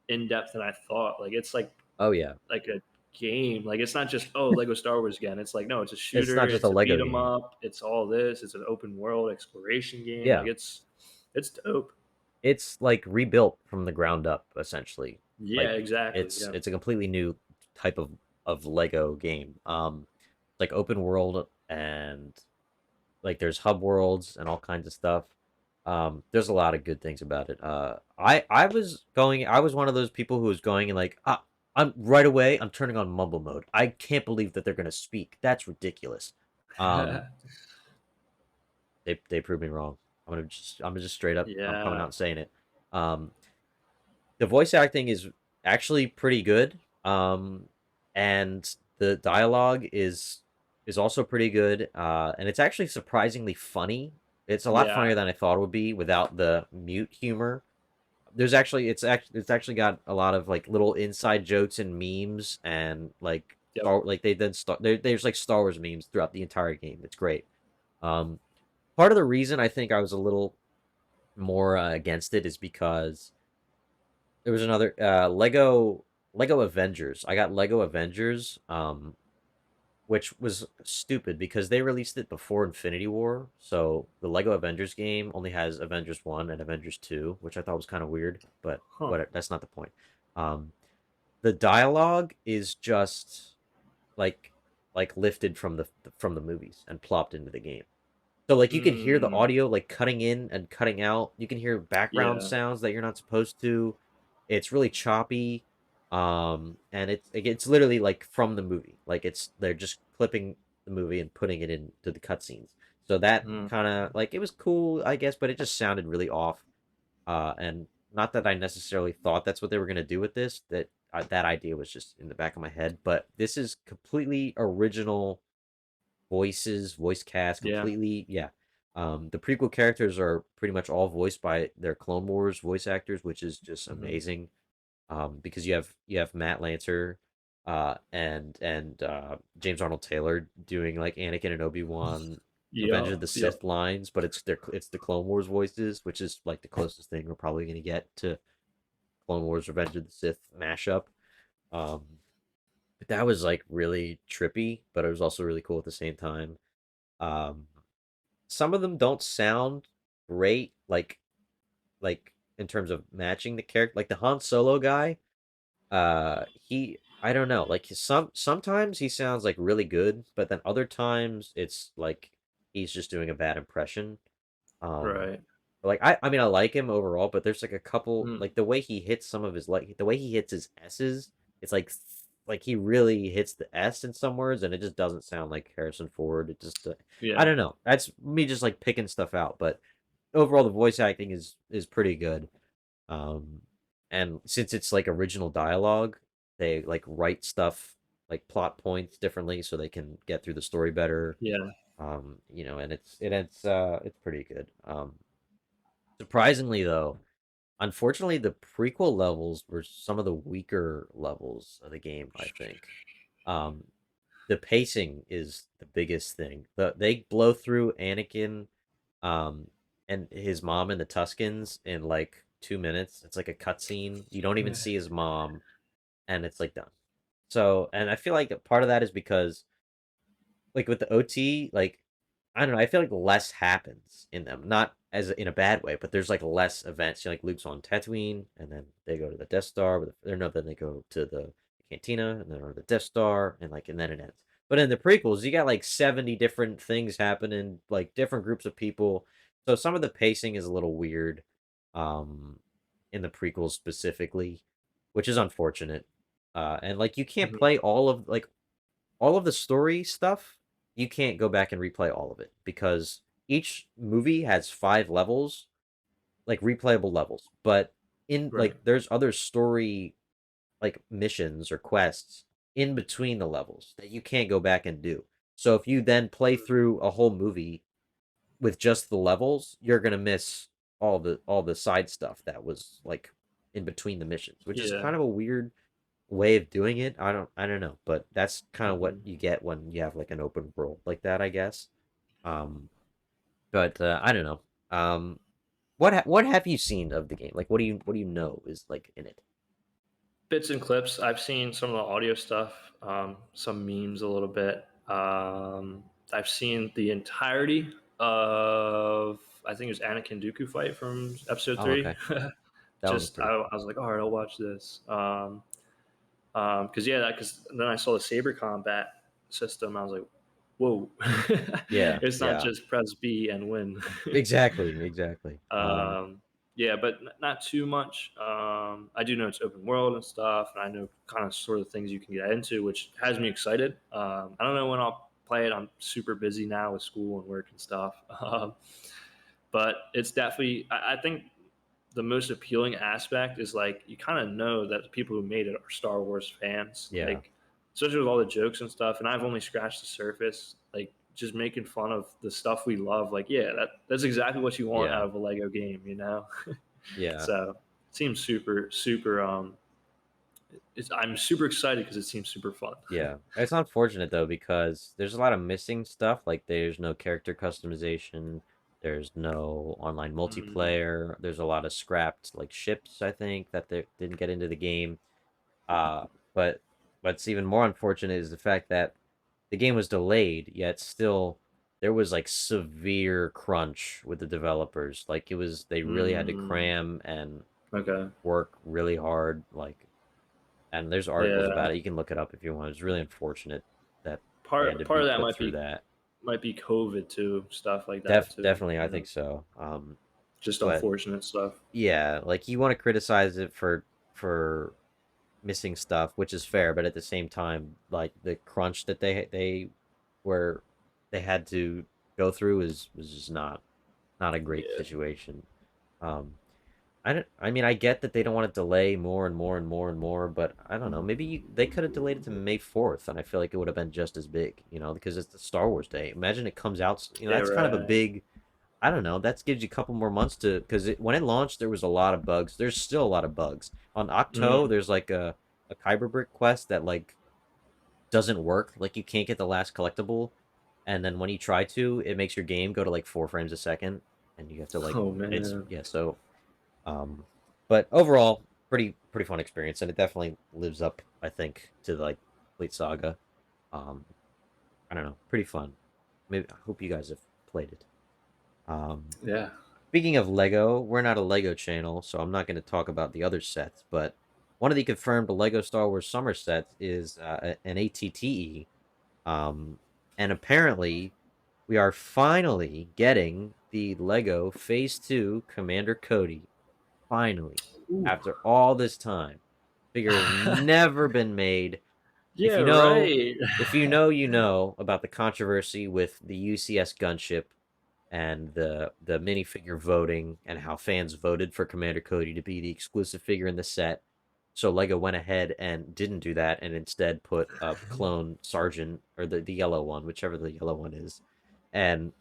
in depth than I thought. Like it's Oh yeah. like a game. Like it's not just Lego Star Wars again. It's like no, it's a It's shooter. not just a It's a beat Lego 'em game. up. It's all this. It's an open world exploration game. Like Yeah. it's dope. It's like rebuilt from the ground up, essentially. Yeah, Like exactly. Yeah. it's a completely new type of Lego game. It's like open world and like there's hub worlds and all kinds of stuff. There's a lot of good things about it. I was one of those people who was going and like, I'm right away. I'm turning on mumble mode. I can't believe that they're gonna speak. That's ridiculous. Um, they proved me wrong. I'm just straight up. I'm coming out Yeah. and saying it. Um, the voice acting is actually pretty good. And the dialogue is also pretty good. And it's actually surprisingly funny. It's a lot Yeah. funnier than I thought it would be without the mute humor. It's actually got a lot of like little inside jokes and memes and like Yep. Like they then start there's like Star Wars memes throughout the entire game. It's great. Um, Part of the reason I think I was a little more against it is because there was another Lego Avengers. I got Lego Avengers, which was stupid because they released it before Infinity War. So the Lego Avengers game only has Avengers 1 and Avengers 2, which I thought was kind of weird, but Huh. what that's not the point. Um, the dialogue is just like lifted from the movies and plopped into the game. So like you can hear the Mm, audio like cutting in and cutting out. You can hear background yeah. sounds that you're not supposed to. It's really choppy. And it's literally like from the movie. Like they're just clipping the movie and putting it into the cutscenes. So that Mm, kind of like it was cool, I guess, but it just sounded really off. And not that I necessarily thought that's what they were gonna do with this. That idea was just in the back of my head. But this is completely original voices, voice cast, yeah. completely. Yeah. The prequel characters are pretty much all voiced by their Clone Wars voice actors, which is just Hmm. amazing. Because you have Matt Lanter, and James Arnold Taylor doing like Anakin and Obi-Wan Revenge Yep. of the Yep. Sith lines, but it's the Clone Wars voices, which is like the closest thing we're probably gonna get to Clone Wars Revenge of the Sith mashup. Um, but that was like really trippy, but it was also really cool at the same time. Um, some of them don't sound great, like in terms of matching the character. Like the Han Solo guy, he I don't know. Like sometimes he sounds like really good, but then other times it's like he's just doing a bad impression. Um, Right. like I mean I like him overall, but there's like a couple Mm, like the way he hits some of his like the way he hits his S's, it's like he really hits the S in some words, and it just doesn't sound like Harrison Ford. It just I yeah. don't know. That's me just like picking stuff out, but overall the voice acting is pretty good. Um, and since it's like original dialogue, they like write stuff like plot points differently so they can get through the story better. Yeah. And it's pretty good. Surprisingly though, unfortunately the prequel levels were some of the weaker levels of the game, I think. Um, the pacing is the biggest thing. They blow through Anakin um and his mom and the Tuscans in like 2 minutes. It's like a cutscene. You don't even see his mom, and it's like done. So, and I feel like part of that is because like with the OT, like I don't know, I feel like less happens in them. Not as in a bad way, but there's like less events. Like Luke's on Tatooine, and then they go to the Death Star, or no, then they go to the cantina, and then or the Death Star, and then it ends. But in the prequels, you got like 70 different things happening, like different groups of people. So some of the pacing is a little weird, um, in the prequels specifically, which is unfortunate. And like you can't Hmm. play all of the story stuff, you can't go back and replay all of it because each movie has 5 levels, like replayable levels. But in Right. like there's other story like missions or quests in between the levels that you can't go back and do. So if you then play Mm, through a whole movie with just the levels, you're gonna miss all the side stuff that was like in between the missions, which is yeah. kind of a weird way of doing it. I don't know, but that's kind of what Hmm. you get when you have like an open world like that, I guess. Um, but I don't know. What have you seen of the game? Like, what do you know is like in it? Bits and clips. I've seen some of the audio stuff, some memes a little bit. I've seen the entirety of, I think it was Anakin Dooku fight from episode Oh, three. okay, that one was pretty cool. I was like, all right, I'll watch this. Because yeah, because then I saw the saber combat system. I was like, whoa, Yeah, it's not yeah, just press B and win. exactly, exactly. um, yeah, but not too much. I do know it's open world and stuff, and I know kind of sort of things you can get into, which has me excited. I don't know when I'll play it. I'm super busy now with school and work and stuff. But it's definitely, I think the most appealing aspect is like you kind of know that the people who made it are Star Wars fans, Yeah, like especially with all the jokes and stuff. And I've only scratched the surface, like just making fun of the stuff we love. Like, yeah, that's exactly what you want yeah, out of a Lego game, you know. yeah, So it seems super I'm super excited because it seems super fun. Yeah, it's unfortunate though because there's a lot of missing stuff. Like there's no character customization, there's no online Mm, multiplayer. There's a lot of scrapped like ships, I think, that they didn't get into the game. Uh, but what's even more unfortunate is the fact that the game was delayed, yet still there was like severe crunch with the developers. Like it was they really had to mm, cram and okay. work really hard. Like and there's articles Yeah. about it. You can look it up if you want. It's really unfortunate that they had to Part be of that put through that. might be COVID too, stuff like that too. Definitely, I You know, think so. just But unfortunate stuff. yeah, like you want to criticize it for missing stuff, which is fair, but at the same time, like the crunch that were they had to go through is was just not a great Yeah. situation. Um, I mean, I get that they don't want to delay more and more and more and more, but I don't know. Maybe they could have delayed it to May 4th, and I feel like it would have been just as big, because it's the Star Wars Day. Imagine it comes out, Yeah. that's kind of a Right. big, I don't know, that gives you a couple more months to, because when it launched, there was a lot of bugs. There's still a lot of bugs. On Octo, Mm. there's like a Kyber Brick quest that like doesn't work. Like you can't get the last collectible, and then when you try to, it makes your game go to like 4 frames a second, and you have to like, Oh it's, man. yeah, so um, but overall, pretty fun experience, and it definitely lives up, I think, to like Complete Saga. Um, I don't know, pretty fun. Maybe I hope you guys have played it. Um, Yeah. Speaking of Lego, we're not a Lego channel, so I'm not going to talk about the other sets. But one of the confirmed Lego Star Wars Summer sets is an ATTE, and apparently we are finally getting the Lego Phase Two Commander Cody. Finally, Ooh. after all this time, figure has never been made. If Yeah. you know, Right. you know about the controversy with the UCS gunship and the minifigure voting and how fans voted for Commander Cody to be the exclusive figure in the set. So Lego went ahead and didn't do that and instead put a clone Sergeant or the yellow one, whichever the yellow one is, and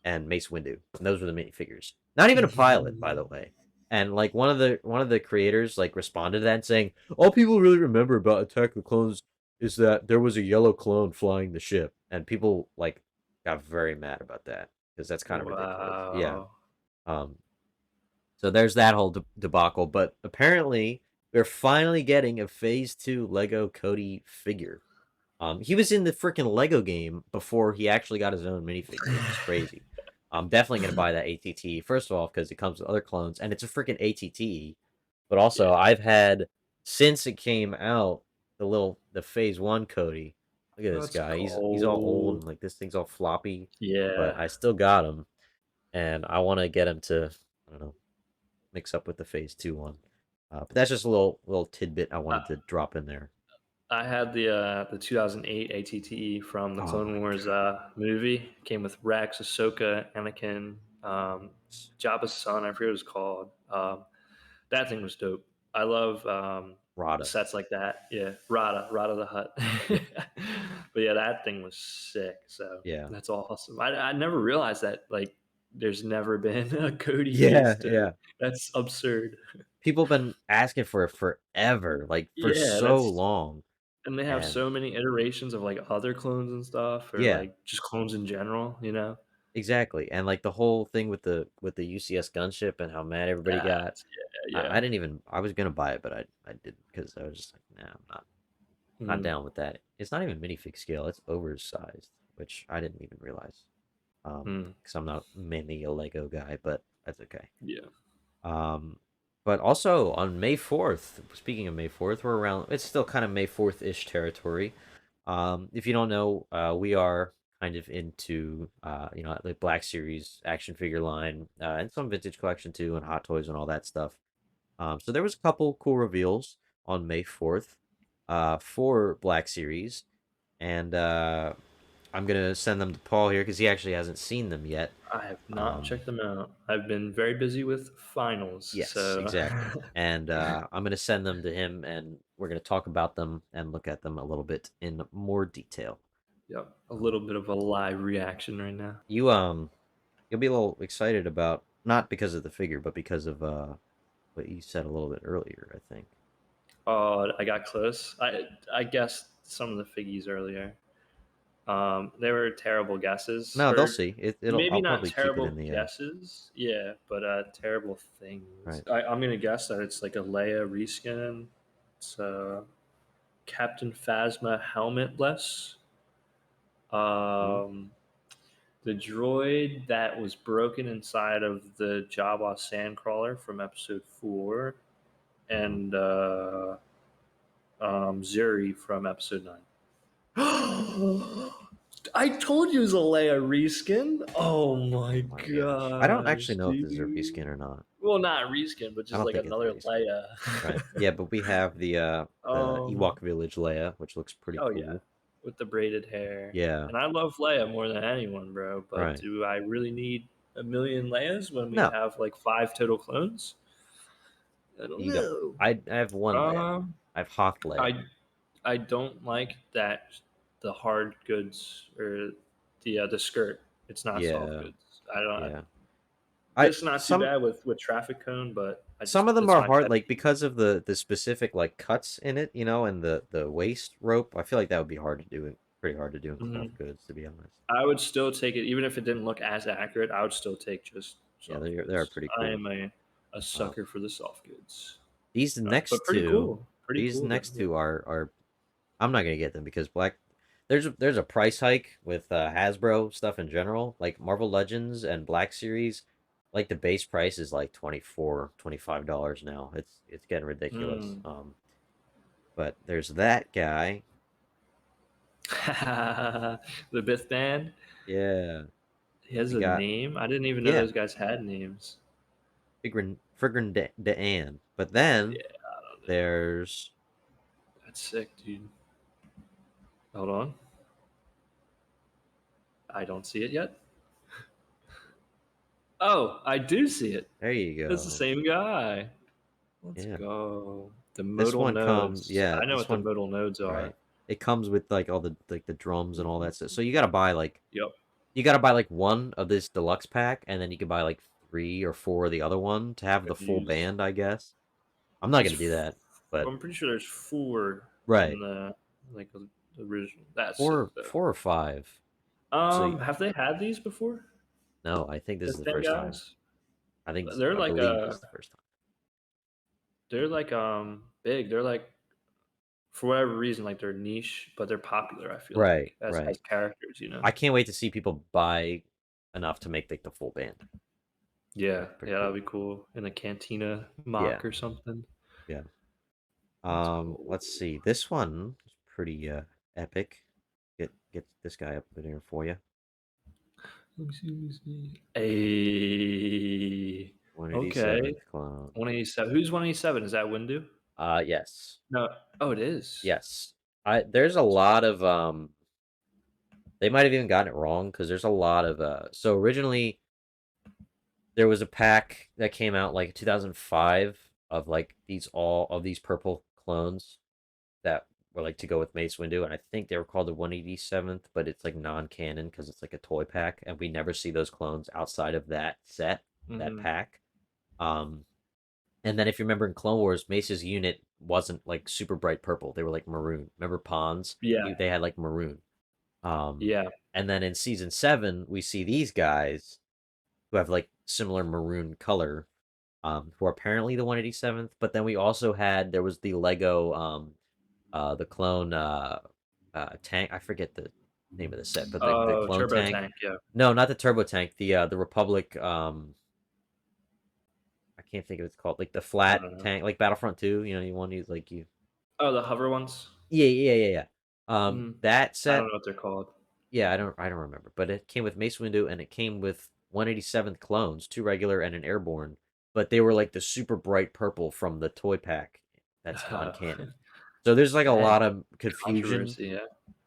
Mace Windu. And those were the minifigures. Not even a pilot, by the way. And like one of the creators like responded to that and saying, all people really remember about Attack of the Clones is that there was a yellow clone flying the ship. And people like got very mad about that because that's kind of ridiculous. Yeah. Wow. Um so there's that whole debacle, but apparently we're finally getting a phase 2 Lego Cody figure. He was in the freaking Lego game before he actually got his own minifigure, which is crazy. I'm definitely gonna buy that ATT. First of all, because it comes with other clones, and it's a freaking ATT. But also, Yeah. I've had since it came out the Phase One Cody. Look at this Let's guy. He's all old go. and like this thing's all floppy, Yeah. but I still got him, and I want to get him to I don't know mix up with the Phase Two one. But that's just a little tidbit I I, wanted to drop in there. I had the 2008 ATTE from the Oh Clone my Wars movie. Came with Rex, Ahsoka, Anakin, Jabba's son. I forget what it was called. That thing was dope. I love Rada. sets like that. Yeah, Rada the Hut. Yeah. But yeah, that thing was sick. So Yeah. that's awesome. I never realized that like there's never been a Cody Yeah, phase two. yeah. That's absurd. People have been asking for it forever, like for Yeah, so that's long. and they have And so many iterations of like other clones and stuff, or yeah, like just clones in general. You know. exactly. And like the whole thing with the UCS gunship and how mad everybody Ah, got. yeah. I didn't even I was gonna buy it, but I didn't because I was just like, nah, I'm not Mm, down with that. It's not even minifig scale, it's oversized, which I didn't even realize. mm, Because I'm not mainly a Lego guy, but that's okay. yeah. Um, but also on May 4th, speaking of May 4th, we're around, it's still kind of May 4th-ish territory. If you don't know, we are kind of into, the Black Series action figure line, and some vintage collection too, and Hot Toys and all that stuff. So there was a couple cool reveals on May 4th, for Black Series, and I'm gonna send them to Paul here because he actually hasn't seen them yet. I have not Um, checked them out. I've been very busy with finals, Yes, so exactly. And I'm going to send them to him and we're going to talk about them and look at them a little bit in more detail. yep, a Um, little bit of a live reaction right now. you'll be a little excited not because of the figure, but because of what you said a little bit earlier, I think. Oh, I got close. I guessed some of the figgies earlier. They were terrible guesses, No, they'll or see. It'll. maybe I'll not probably keep it terrible in the. guesses. Yeah, but terrible things. Right. I'm gonna guess that it's like a Leia reskin. It's Captain Phasma helmetless. Mhm. Um, the droid that was broken inside of the Jabba sandcrawler from Episode 4, and Zuri from Episode 9. I told you it was a Leia reskin. Oh my Oh my gosh. I don't actually gosh, know if this is a dude. reskin or not. Well, not reskin, but I just don't like think it's a another reskin. Leia. Right. Yeah, but we have the um. Ewok Village Leia, which looks pretty Oh yeah, cool. with the braided hair. Yeah. And I love Leia more than anyone, bro. But Right. do I really need a million Leias when we No, have like 5 total clones? I don't you don't. know. I have one Leia. Um. I have Hoth Leia. I don't like that the hard goods or the skirt. It's not soft Yeah. goods. I don't. Yeah. I It's not too some bad with traffic cone, but I some just of them it's are my hard, pet like peeve. because of the specific like cuts in it, and the waist rope. I feel like that would be hard to do. Pretty hard to do in cloth Mhm. goods, to be honest. I would still take it, even if it didn't look as accurate. I would still take just Yeah, soft they're goods. pretty I cool. am a Um, sucker for the soft goods. these But next pretty two, cool. Pretty these cool though. next Yeah. two are I'm not gonna get them because black. There's a price hike with Hasbro stuff in general, like Marvel Legends and Black Series. Like the base price is like $25 now. It's getting ridiculous. Mm. But there's that guy. The Bith band. Yeah, He has we a got name. I didn't even know yeah, those guys had names. Frigrin D'An. But then Yeah, I don't know. there's That's sick, dude. Hold on. I don't see it yet. Oh, I do see it. there you It's the go. same guy. Let's Yeah, go. The this modal one comes. nodes. Yeah, I know this what the one modal nodes are. right. It comes with like all the drums and all that stuff. So you gotta buy like Yep. one of this deluxe pack, and then you can buy like three or four of the other one to have the full Confused. band, I guess. I'm not There's, gonna do that, but I'm pretty sure there's 4 in right, the like the original. That's sick four though. four or five. So Have they had these before? no, I think this The is the thin first time. guys. They're I like believe this is the first time. big. They're like, for whatever reason, like they're niche, but they're popular. I feel Right, like as right. characters, you know. I can't wait to see people buy enough to make like the full band. Yeah, That's pretty yeah, that'd cool. be cool in a cantina Yeah, mock or something. yeah. That's cool. Let's see. This one is pretty epic. Get this guy up in here for you. Let me see. Let me see. Hey, okay. 187th clone. 187. Who's 187? Is that Windu? Yes. No. Oh, it is. Yes. There's a lot of they might have even gotten it wrong because there's a lot of so originally there was a pack that came out like 2005 of like these purple clones that were like to go with Mace Windu, and I think they were called the 187th, but it's like non-canon because it's like a toy pack, and we never see those clones outside of that set, that Hmm. pack. Um, and then if you remember in Clone Wars, Mace's unit wasn't like super bright purple; they were like maroon. Remember Pawns? Yeah. They had like maroon. Um, Yeah. and then in season 7, we see these guys who have like similar maroon color, who are apparently the 187th. But then we also had there was the Lego the clone tank. I forget the name of the set, but the Oh, clone turbo tank. tank. Yeah. No, not the turbo tank. The Republic. I can't think of what it's called. Like the I flat don't know. tank, like Battlefront 2. You want to use like you. Oh, the hover ones. Yeah. Hmm. That I don't set. know what they're called. Yeah, I don't remember, but it came with Mace Windu and it came with 187th clones, two regular and an airborne, but they were like the super bright purple from the toy pack that's non-canon. So there's like a Dang. lot of confusion. Controversy. Yeah.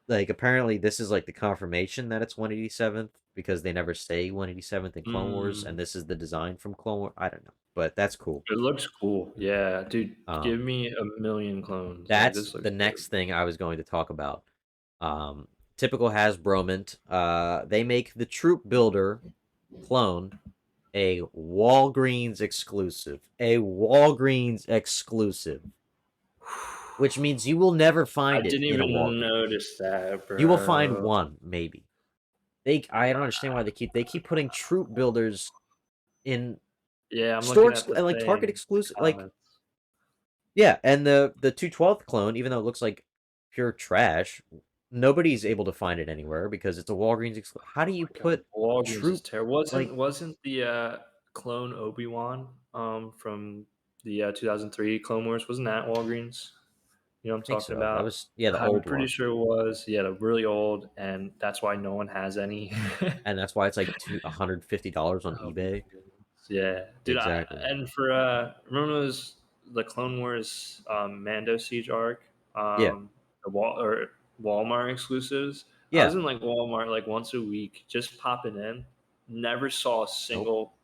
Like apparently this is like the confirmation that it's 187th because they never say 187th in Clone Wars and Mm. this is the design from Clone Wars. I don't know, but that's cool. It looks cool. Yeah, dude. Give Um me a million clones. Like that's this looks the good. next thing I was going to talk about. Um Typical Hasbro. They make the Troop Builder clone a Walgreens exclusive. A Walgreens exclusive. which means you will never I find it didn't in a even Walgreens. notice that, You will find bro. one, maybe. I don't understand why they keep putting troop builders in Yeah, I'm store looking at the and like Target thing, the exclusive, like comments. yeah, and the 212th clone, even though it looks like pure trash, nobody's able to find it anywhere because it's a Walgreens exclusive. How do you My God, put Walgreens is troop terrible. like Wasn't the clone Obi-Wan from the 2003 Clone Wars? Wasn't that Walgreens? You know what I I'm think talking so. That about? was yeah, the I'm old pretty one. sure it was. Yeah, the really old, and that's why no one has any. And that's why it's like $150 on Oh my eBay. goodness. Yeah, dude. Exactly. And for remember those the Clone Wars Mando Siege arc, Yeah. the Walmart exclusives. I was Yeah. in like Walmart like once a week, just popping in. Never saw a Nope. single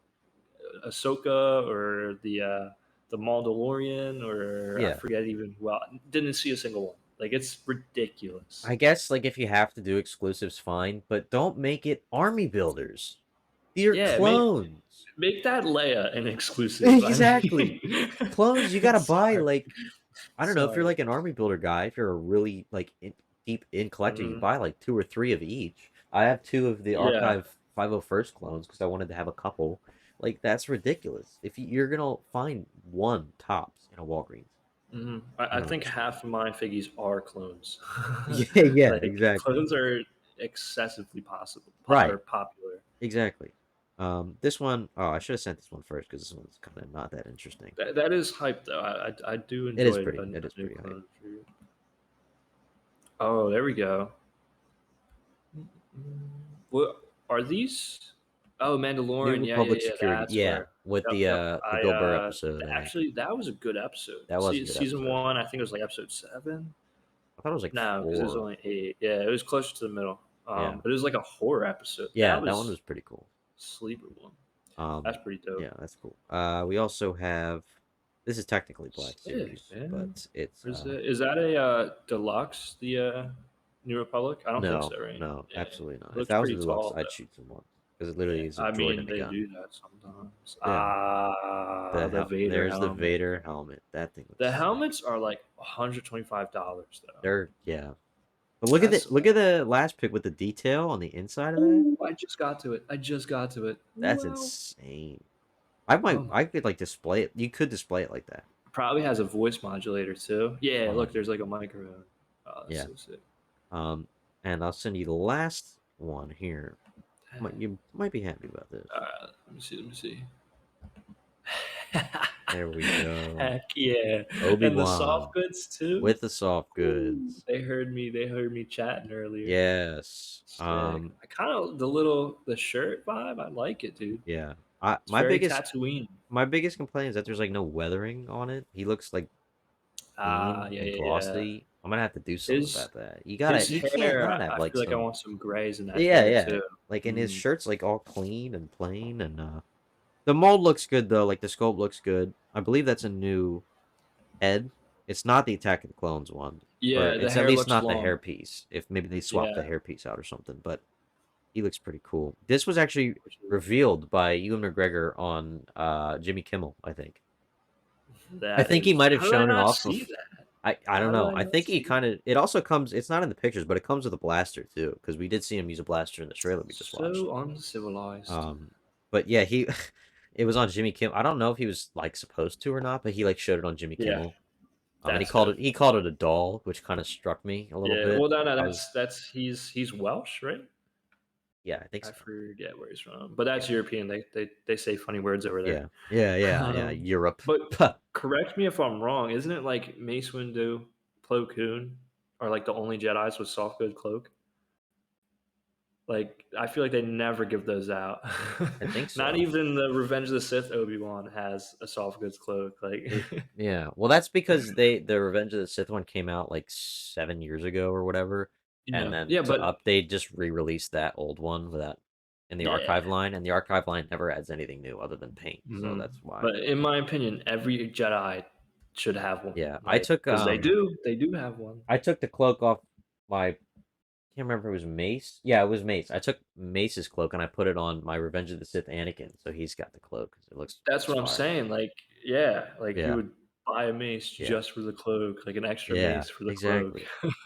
Ahsoka or the Mandalorian or I Yeah. forget even well. Didn't see a single one. Like it's ridiculous. I guess like if you have to do exclusives, fine, but don't make it army builders. They're Yeah, clones. make that Leia an exclusive. I Exactly. mean, Clones, you gotta buy sorry, like I don't know if you're sorry. like an army builder guy, if you're a really like deep in collector, you Mhm. buy like two or three of each. I have two of the Yeah, Archive 501st clones because I wanted to have a couple. Like that's ridiculous. If you're gonna find one tops in a Walgreens, I think 100%. half of my figgies are clones. Yeah, yeah, Like exactly. clones are excessively possible or Right, popular. exactly. This one, oh, I should have sent this one first because this one's kind of not that interesting. That is hype though. I do It is enjoy pretty. It is a new pretty hype. clone. Oh, there we go. What are these? Oh, New Mandalorian. Yeah, yeah, Republic yeah. Security, That's yeah, where. with Yep, yep. the Bill Burr episode, I think Actually that was a good episode. that was a good Season episode. one, I think it was like episode 7. I thought it was like No, because it was 4. only 8. Yeah, it was closer to the middle. Yeah. But it was like a horror episode. Yeah, That that one was was pretty cool. sleeper one. Um, That's pretty dope. yeah, that's cool. We also have this is technically Black Sick, Series, man. but it's Is that a deluxe? The New Republic? I don't think no, so, right? no, Yeah, absolutely not. it If looks that was a pretty deluxe, tall I'd though. shoot someone because it literally Yeah, is a I droid mean and a they gun. do that sometimes. Yeah, The Vader there's the helmet. Vader helmet. That thing The looks sick. helmets are like $125 though. They're yeah, but That's look at the last pick with the detail on the inside of that. oh, I just got to it. I just got to it. That's Wow. insane. Oh my. I could like display it. You could display it like that. Probably has a voice modulator too. Yeah, look, Um, there's like a microphone. Oh, that's yeah. so sick. Um, and I'll send you the last one here. Dang. You might be happy about this. Let me see. Let me see. There we go. Heck yeah! And the soft Obi-Wan goods too. with the soft Ooh, goods. they heard me. They heard me chatting earlier. Yes. Sick. I kind of the shirt vibe. I like it, dude. Yeah. It's very Tatooine. My biggest complaint is that there's like no weathering on it. He looks like Ah, clean yeah, and yeah, yeah. glossy. I'm gonna have to do something His about that. his You can't hair. not have I like feel like I some want some grays in that yeah, hair yeah. too. Like and his Mm. shirt's like all clean and plain and the mold looks good though, like the sculpt looks good. I believe that's a new head. It's not the Attack of the Clones one, or Yeah, the it's at hair least looks not the long. hairpiece. If maybe they swapped the Yeah, hairpiece out or something, but he looks pretty cool. This was actually which is revealed by Ewan McGregor on Jimmy Kimmel, I think. I that think he is. might have How did I shown it not off see that? I don't How did know. I I not think he see kind that? of it also comes it's not in the pictures, but it comes with a blaster too, because we did see him use a blaster in the trailer we just watched. So uncivilized. Um but yeah, he it was on Jimmy Kimmel. I don't know if he was like supposed to or not, but he like showed it on Jimmy Yeah, Kimmel. And that's dope. he called it a doll, which kind of struck me a little Yeah, bit. well, no, I was that's he's Welsh, right? yeah, I think I so. forget where he's from, but Yeah. that's European. They say funny words over there. Yeah. Yeah. Europe. But correct me if I'm wrong. Isn't it like Mace Windu, Plo Koon are like the only Jedi's with soft good cloak? Like I feel like they never give those out. I think Not so. even the Revenge of the Sith Obi-Wan has a soft goods cloak. Like Yeah. Well, that's because the Revenge of the Sith one came out like 7 years ago or whatever, and yeah, then yeah, but they just re-released that old one without in the yeah. archive line, and the archive line never adds anything new other than paint. So Mhm. that's why. But in my opinion, every Jedi should have one, Yeah, like because they do have one. I took the cloak off my can't remember if it was Mace. Yeah, it was Mace. I took Mace's cloak and I put it on my Revenge of the Sith Anakin, so he's got the cloak. It That's looks what I'm fire. saying. Like, yeah, like you Yeah. would buy a mace Yeah. just for the cloak, like an extra Yeah, mace for the cloak. exactly.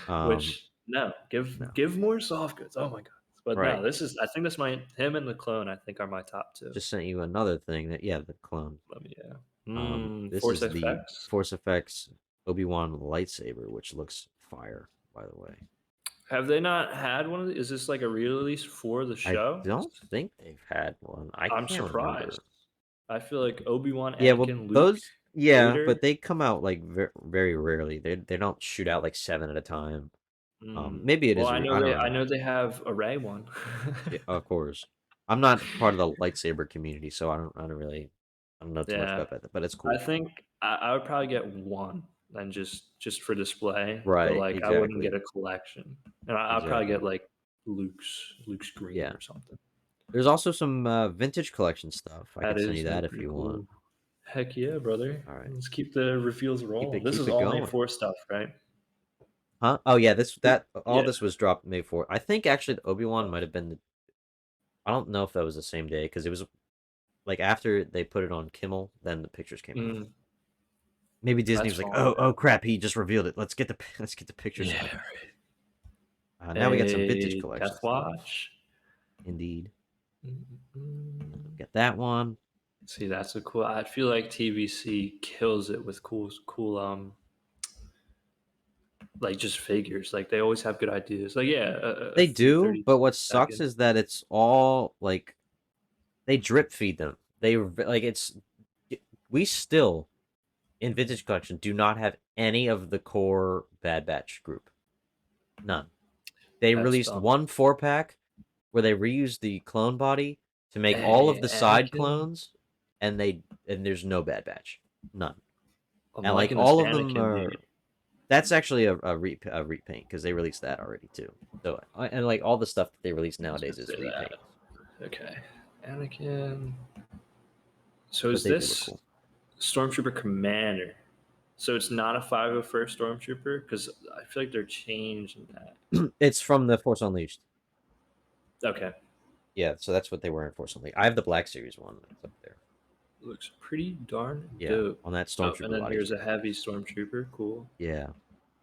Um, Which no, no. give more soft goods. Oh my god. But no, Right. this is I think that's my him and the clone I think are my top 2. Just sent you another thing that yeah, the clone. Let me yeah. This Force is the FX. Force Effects Obi-Wan lightsaber, which looks fire, by the way. Have they not had one of these? Is this like a re-release for the I show? don't think they've had one. I I'm can't surprised. remember. I feel like Obi-Wan, Yeah, well, Anakin, Luke, those yeah, Vader. but they come out like very rarely. They don't shoot out like 7 at a time. Maybe it Well, is I don't I know. know they have a Ray one. Yeah, of course. I'm not part of the lightsaber community, so I don't really I don't know too much Yeah, about that, but it's I cool. think I would probably get one and just for display, but Right, like I wouldn't get exactly. a collection, and I'd probably get Exactly. like Luke's green Yeah. or something. There's also some vintage collection stuff. I That could send you is that if pretty you want. cool. Heck yeah, brother! All right. Let's keep the reveals rolling. This Keep is it all May going. 4 stuff, right? Huh? Oh yeah, that all Yeah. this was dropped May 4th. I think actually the Obi-Wan might have been I don't know if that was the same day because it was like after they put it on Kimmel, then the pictures came out. Mm, Maybe Disney that's was like, fine, "Oh man. crap, he just revealed it. Let's get the pictures Yeah. out." Now we got some vintage A collection Death stuff. Watch. Indeed. Mm. Get that one. See, that's a cool. I feel like TBC kills it with cool like just figures. Like they always have good ideas. Like yeah, a They do, but what sucks second. is that it's all like they drip feed them. They like it's we still in vintage collection do not have any of the core Bad Batch group. None. They That's released dumb. one 4-pack where they reused the clone body to make all of Hey, the side Anakin. clones, and there's no Bad Batch, none. I'm And like liking this all of them Anakin are. dude. That's actually a repaint because they released that already too. So and like all the stuff that they release I was nowadays gonna is say that. repaint, Okay, Anakin. So but is they do look this cool. Stormtrooper Commander? So it's not a 501st Stormtrooper because I feel like they're changing that. It's from the Force Unleashed. Okay, Yeah, so that's what they were in Force Unleashed. I have the Black Series one. It's up there. looks pretty darn Yeah, dope. on that Oh, and Stormtrooper then body. here's a heavy Stormtrooper. Cool. Yeah,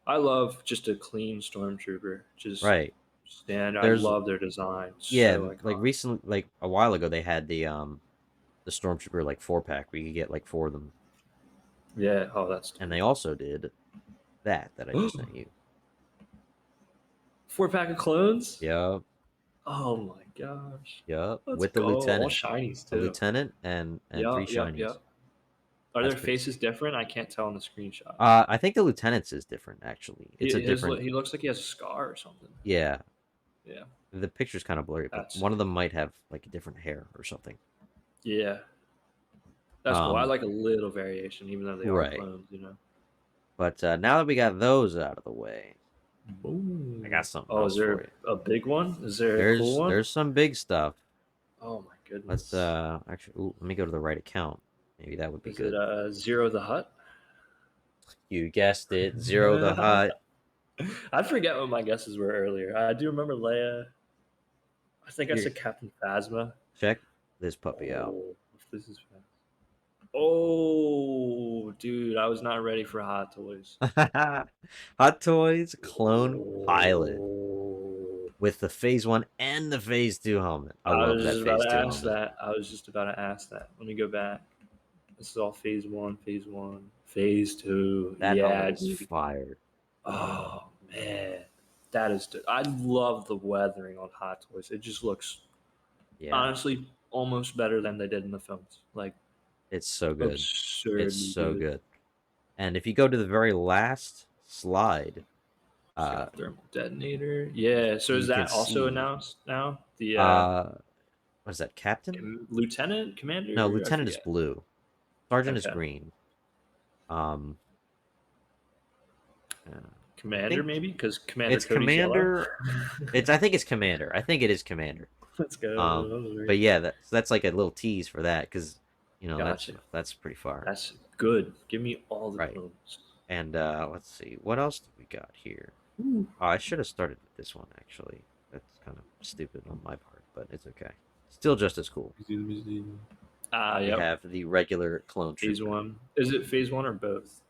I love just a clean Stormtrooper. Just right. stand. I There's love their design. yeah, So like iconic. recently, like a while ago, they had the Stormtrooper like 4-pack where you could get like 4 of them, Yeah. Oh, that's and they also did that I dope. just sent you. 4-pack of clones. Yep, Oh my gosh. yep, Let's with the go. All lieutenant, shinies a too. lieutenant, and 3 shinies. Yep. Are That's their pretty faces sweet. different? I can't tell in the screenshot. I think the lieutenant's is different actually. It's a different. He looks like he has a scar or something. Yeah, Yeah. the picture's kind of blurry, but That's one of them might have like a different hair or something. yeah. That's cool. I Um, like a little variation, even though they are right. clones, you know. But now that we got those out of the way, I got Boom. something Oh, is else for there you. a big one? Is there a cool one? There's some big stuff. Oh my Let's goodness. actually let me go to the right account. Maybe that would be Is it good. Zero the Hut? You guessed it, Zero the Hut. I forget what my guesses were earlier. I do remember Leia. I think I Here, said Captain Phasma. check this puppy out. Oh, if this is fast. Oh, dude, I was not ready for Hot Toys. Hot Toys Clone Pilot Oh. with the Phase 1 and the Phase 2 helmet. I I love was that just about Phase to 2 ask helmet. that. I was just about to ask that. Let me go back. This is all phase 1, phase 2. That Yeah, helmet is dude. fire. Oh man, that is. I love the weathering on Hot Toys. It just looks Yeah, honestly almost better than they did in the films. Like it's so good. It's absurdly so good. good. And if you go to the very last slide, It's got a thermal detonator. Yeah. So is you can that also see announced now? The uh what is that, Captain? lieutenant, No, commander? I Lieutenant is forget. blue. Sergeant is Okay. green. Um I Commander think maybe because Commander it's Cody's yellow. Commander. It's I think it's Commander. I think it is Commander. Let's Um go. but yeah, that's like a little tease for that cuz Gotcha. that's pretty far. That's good. Give me all the Right. clones. And let's see. What else do we got here? Ooh. Oh, I should have started with this one actually. That's kind of stupid on my part, but it's okay. Still just as cool. We Yep. have the regular clone Phase trooper. one. Is it phase one or both?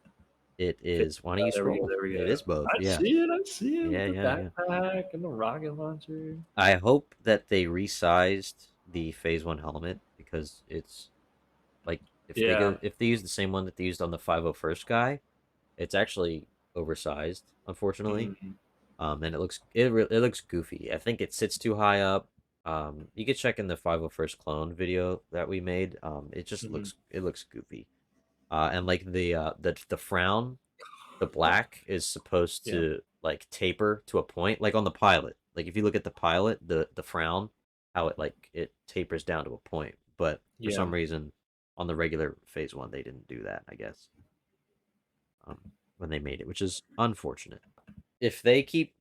It is. Why don't you There we go. scroll? There we It go. is both. I Yeah. see it. I see it with Yeah. the Yeah. Yeah. backpack and the rocket launcher. I hope that they resized the Phase One helmet because it's like Yeah. if they use the same one that they used on the 501st guy, it's actually oversized, unfortunately. Mhm. And it looks goofy. I think it sits too high up. You could check in the 501st clone video that we made. It just Mhm. looks goofy. And like the frown, the black is supposed Yeah. to like taper to a point, like on the pilot. Like if you look at the pilot, the frown, how it tapers down to a point. But for Yeah. some reason, on the regular Phase One, they didn't do that. I guess um, when they made it, which is unfortunate. If they keep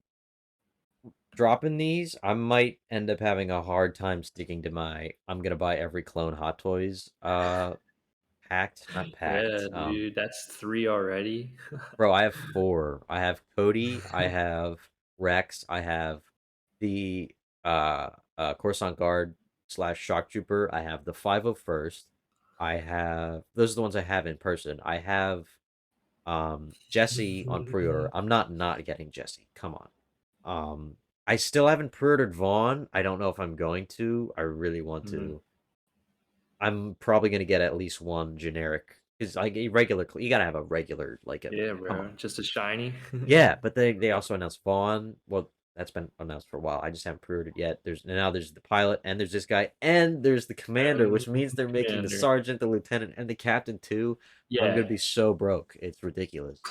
dropping these, I might end up having a hard time sticking to my I'm gonna buy every clone Hot Toys packed, not Yeah, packed. dude. That's three already. Bro, I have four. I have Cody, I have Rex, I have the Coruscant Guard slash Shock Trooper, I have the 501st, I have those are the ones I have in person. I have Jesse on pre-order. I'm not getting Jesse. Come on. I still haven't pre-ordered Vaughn. I don't know if I'm going to. I really want Mhm. to. I'm probably gonna get at least one generic because like a regular. You gotta have a regular like a. Yeah, Come bro. on. Just a shiny. Yeah, but they also announced Vaughn. Well, that's been announced for a while. I just haven't pre-ordered yet. There's the pilot and there's this guy and there's the commander, which means they're making the Commander. sergeant, the lieutenant, and the captain too. I'm Yeah. gonna be so broke. It's ridiculous.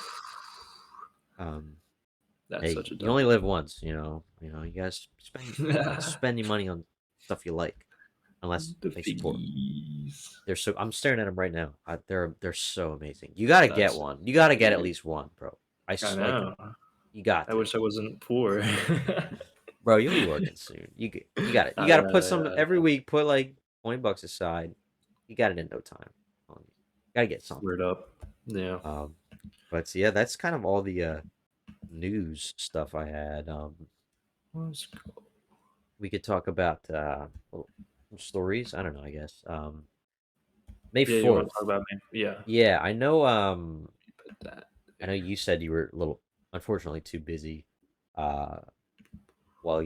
Um, That's Hey, such a you only live W. once, you guys spend your money on stuff you like, unless The they support. figgies. They're so I'm staring at them right now. They're so amazing. You gotta get That's one. You gotta get at sick. least one, bro. I Like know. you got I to, wish I wasn't poor. bro. You'll be working soon. You got it. You I got to put know, some yeah. every week. Put like $20 aside. You got it in no time. Gotta get something. Word up. Yeah. Um, but yeah, that's kind of all the news stuff I had. Let's go. We could talk about well, stories. I don't know. I guess May Yeah, you want to 4th. talk about me? Yeah. Yeah, Put that I know there. you said you were a little unfortunately too busy uh while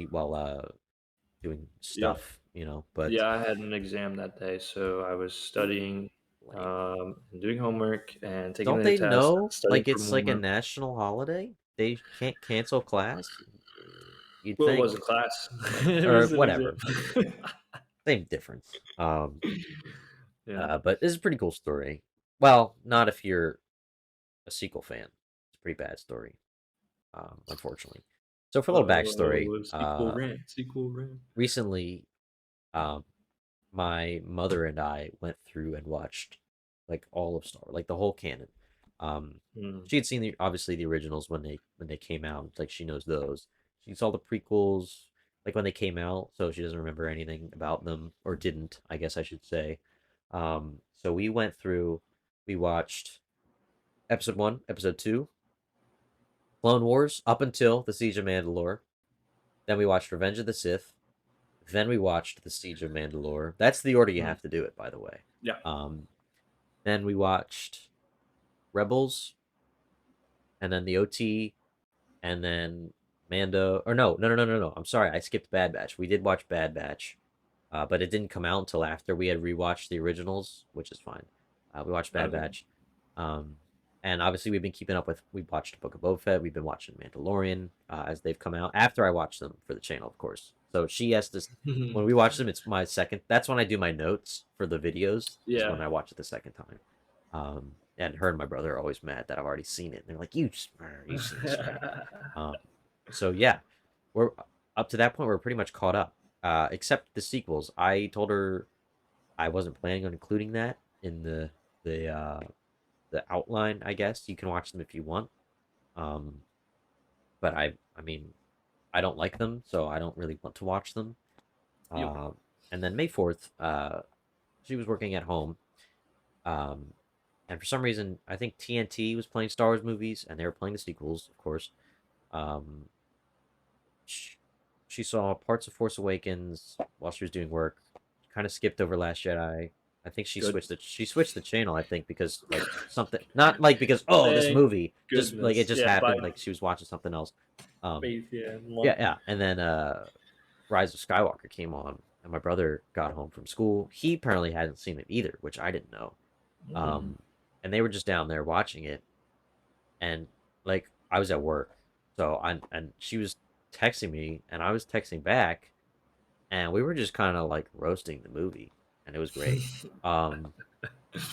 doing Yep. stuff, but Yeah, I had an exam that day, so I was studying, lame. and doing homework and taking Don't the they test, know studying like for it's like a more. national holiday? They can't cancel class? You'd Well, it wasn't think class. It or was an exam. whatever. Same difference. Yeah. But this is a pretty cool story. Well, not if you're a sequel fan. It's a pretty bad story. Unfortunately. So for a little backstory, Sequel rant. Sequel rant. recently, um, my mother and I went through and watched like all of Star, like the whole canon. Mm. She had seen obviously the originals when they came out, like she knows those. She saw the prequels like when they came out, so she doesn't remember anything about them or didn't, I guess I should say. So we went through, we watched episode 1, episode 2, Clone Wars up until the Siege of Mandalore. Then we watched Revenge of the Sith. Then we watched the Siege of Mandalore. That's the order you Mm. have to do it, by the way. Yeah. Um, then we watched Rebels, and then the OT, and then Mando. Or no. I'm sorry, I skipped Bad Batch. We did watch Bad Batch, but it didn't come out until after we had rewatched the originals, which is fine. We watched Bad Okay. Batch. Um, and obviously, we've been keeping up with. We watched Book of Boba Fett. We've been watching Mandalorian as they've come out. After I watched them for the channel, of course. So she has to. When we watch them, it's my second. That's when I do my notes for the videos. Is Yeah. when I watch it the second time. And her and my brother are always mad that I've already seen it. And they're like, you've seen this already." Um, so yeah, we're up to that point. We're pretty much caught up, except the sequels. I told her I wasn't planning on including that in the uh, the outline. I guess you can watch them if you want. Um, but I mean, I don't like them, so I don't really want to watch them. Yep. Uh, and then May 4th, she was working at home. Um, and for some reason, I think TNT was playing Star Wars movies, and they were playing the sequels, of course. Um, sh- she saw parts of Force Awakens while she was doing work. Kind of skipped over Last Jedi. I think she Good. switched the channel, I think, because like something, not like because, oh, this Thank movie, just like it goodness. just Yeah, by happened, like she was watching something else. Um faith, yeah. yeah, Well, yeah. And then Rise of Skywalker came on, and my brother got home from school. He apparently hadn't seen it either, which I didn't know. mm, Um and they were just down there watching it, and like I was at work. So I and she was texting me and I was texting back, and we were just kind of like roasting the movie, and it was great. Um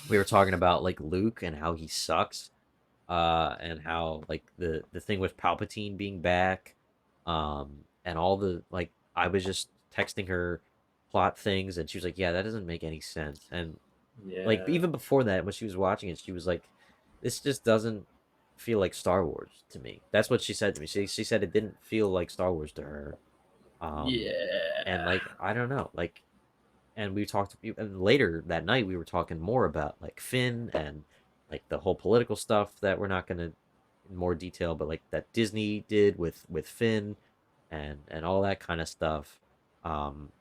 we were talking about like Luke and how he sucks, and how like the thing with Palpatine being back, and all the like I was just texting her plot things, and she was like, "Yeah, that doesn't make any sense." And like yeah. even before that, when she was watching it, she was like, "This just doesn't feel like Star Wars to me." That's what she said to me. She said it didn't feel like Star Wars to her. Um, and Yeah. like I don't know, like, and we talked, and later that night we were talking more about like Finn and like the whole political stuff that we're not gonna in more detail, but like that Disney did with Finn and all that kind of stuff.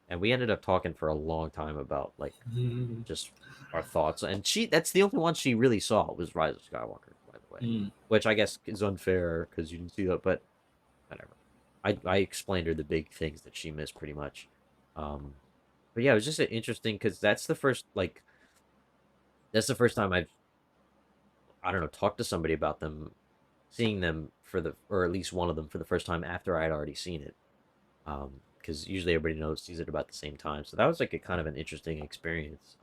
And we ended up talking for a long time about like Mm, just our thoughts. And that's the only one she really saw was Rise of Skywalker, by the way, mm. which I guess is unfair because you didn't see that, but whatever. I explained her the big things that she missed pretty much. Um, but yeah, it was just interesting because that's the first time I don't know, talked to somebody about them, seeing them for the or at least one of them for the first time after I had already seen it. Because usually everybody sees it about the same time, so that was like a kind of an interesting experience.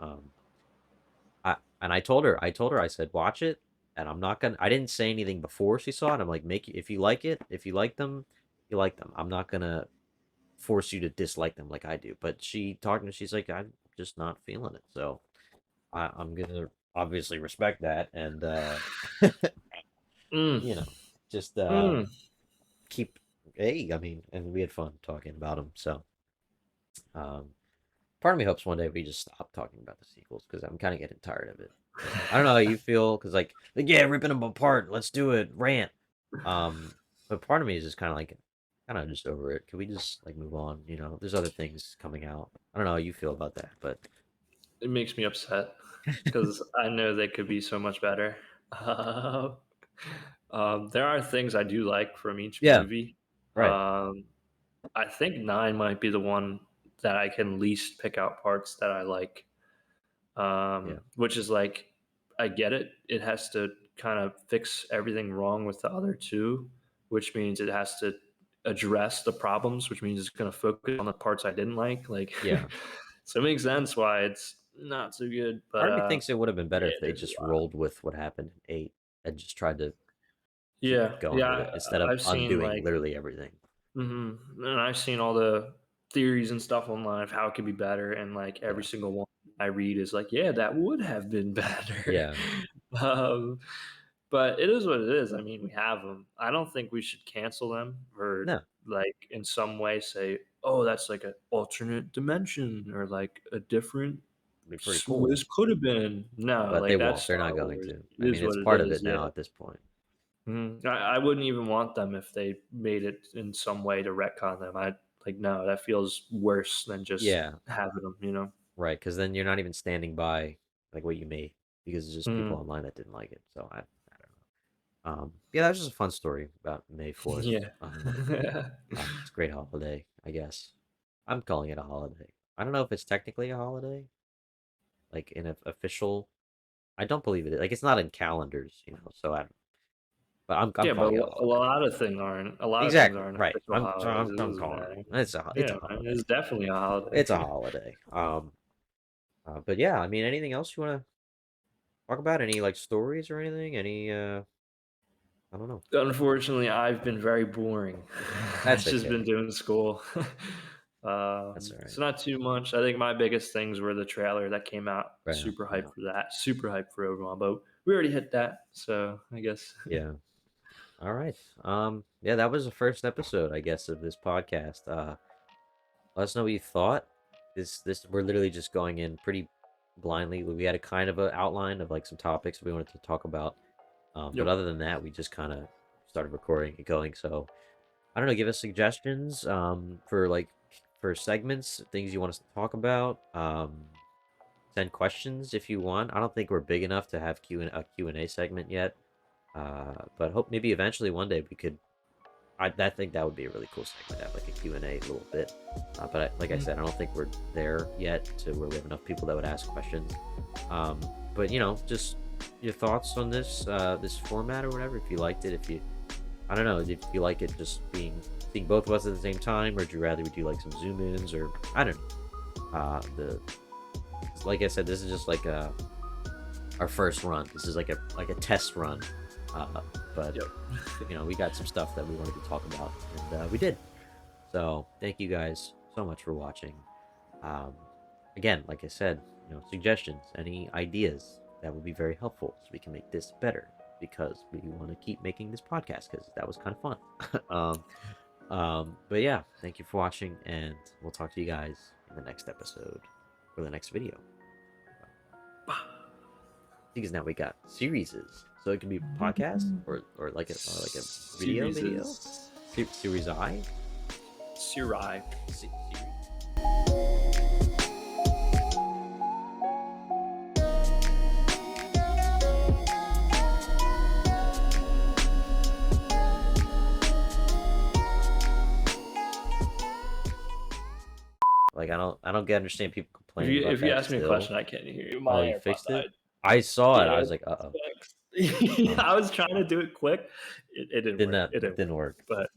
I said watch it, and I didn't say anything before she saw it. I'm like, if you like it, if you like them, you like them. I'm not gonna force you to dislike them like I do. But she's like, I'm just not feeling it. So I'm gonna obviously respect that, and Mm, you know, just mm. keep. Hey, I mean, and we had fun talking about them. So um, part of me hopes one day we just stop talking about the sequels because I'm kind of getting tired of it. I don't know how you feel because like yeah, ripping them apart. Let's do it, rant. But part of me is just kind of just over it. Can we just like move on? There's other things coming out. I don't know how you feel about that, but It makes me upset because I know they could be so much better. Uh, there are things I do like from each yeah, movie. right, Um, I think nine might be the one that I can least pick out parts that I like, yeah, which is like, I get it. It has to kind of fix everything wrong with the other two, which means it has to address the problems, which means it's going to focus on the parts I didn't like. Like, yeah. so it makes sense why it's not so good. But Part of me thinks it would have been better yeah, if they there's a just lot. rolled with what happened in eight and just tried to keep Yeah, going with yeah. it instead of I've seen undoing like, literally everything. and I've seen all the theories and stuff online of how it could be better, and like every Yeah, single one I read is like, yeah, that would have been better. yeah. um, but it is what it is. I mean, we have them. I don't think we should cancel them or No, like in some way say, oh, that's like an alternate dimension or like a different. it'd be pretty cool, This could have been no, but they like that's won't. They're Star not going Wars. to. I It mean, is it's what it part of is. it now Yeah. at this point. I wouldn't even want them if they made it in some way to retcon them. I like no, that feels worse than just Yeah, having them. You know. right. Because then you're not even standing by like what you made because it's just people Mm, online that didn't like it. So I don't know. Yeah, that was just a fun story about May 4th. yeah. It's a great holiday, I guess. I'm calling it a holiday. I don't know if it's technically a holiday, like in an official. I don't believe it. Like it's not in calendars. So but I'm Yeah, but calling it a a holiday. lot of things aren't. A lot of things Exactly. aren't Right. official I'm so holidays. I'm, It I'm doesn't calling it. matter. It's Yeah, a man, holiday. it's definitely a It's a holiday. holiday. But yeah, I mean, anything else you want to talk about? Any like stories or anything? I don't know. Unfortunately, I've been very boring. I've That's just been okay. doing school. That's all right. So not too much. I think my biggest things were the trailer that came out. Right on. Super Yeah. hyped for that. Super hyped for Obi-Wan, but we already hit that. So I guess. Yeah. All right. Yeah, that was the first episode, I guess, of this podcast. Let us know what you thought. This we're literally just going in pretty blindly. We had a kind of a outline of like some topics we wanted to talk about. But Yep. other than that, we just kind of started recording and going. So I don't know, give us suggestions for segments, things you want us to talk about. send questions if you want. I don't think we're big enough to have a Q&A segment yet, but hope maybe eventually one day we could. I think that would be a really cool segment to have like a Q&A a little bit. Like I said, I don't think we're there yet to where we have enough people that would ask questions. But just your thoughts on this format or whatever. If you liked it, I don't know, if you like it just seeing both of us at the same time, or would you rather we do like some zoom ins, or I don't know. Like I said, this is just like our first run. This is like a test run. But Yep. we got some stuff that we wanted to talk about, and we did. So thank you guys so much for watching. Again, like I said, suggestions, any ideas, that would be very helpful so we can make this better, because we want to keep making this podcast because that was kind of fun. But yeah, thank you for watching, and we'll talk to you guys in the next episode or the next video. Because now we got series, so it can be podcast or like a video. Series I. Sirai. Series. Like I don't get understand people complaining about If you that ask me a still. question, I can't hear you. Oh, My you AirPod fixed it? died. I saw it. I Yeah, was like, uh-oh. yeah, I was trying to do it quick. It didn't work. It didn't Didn't work. work. But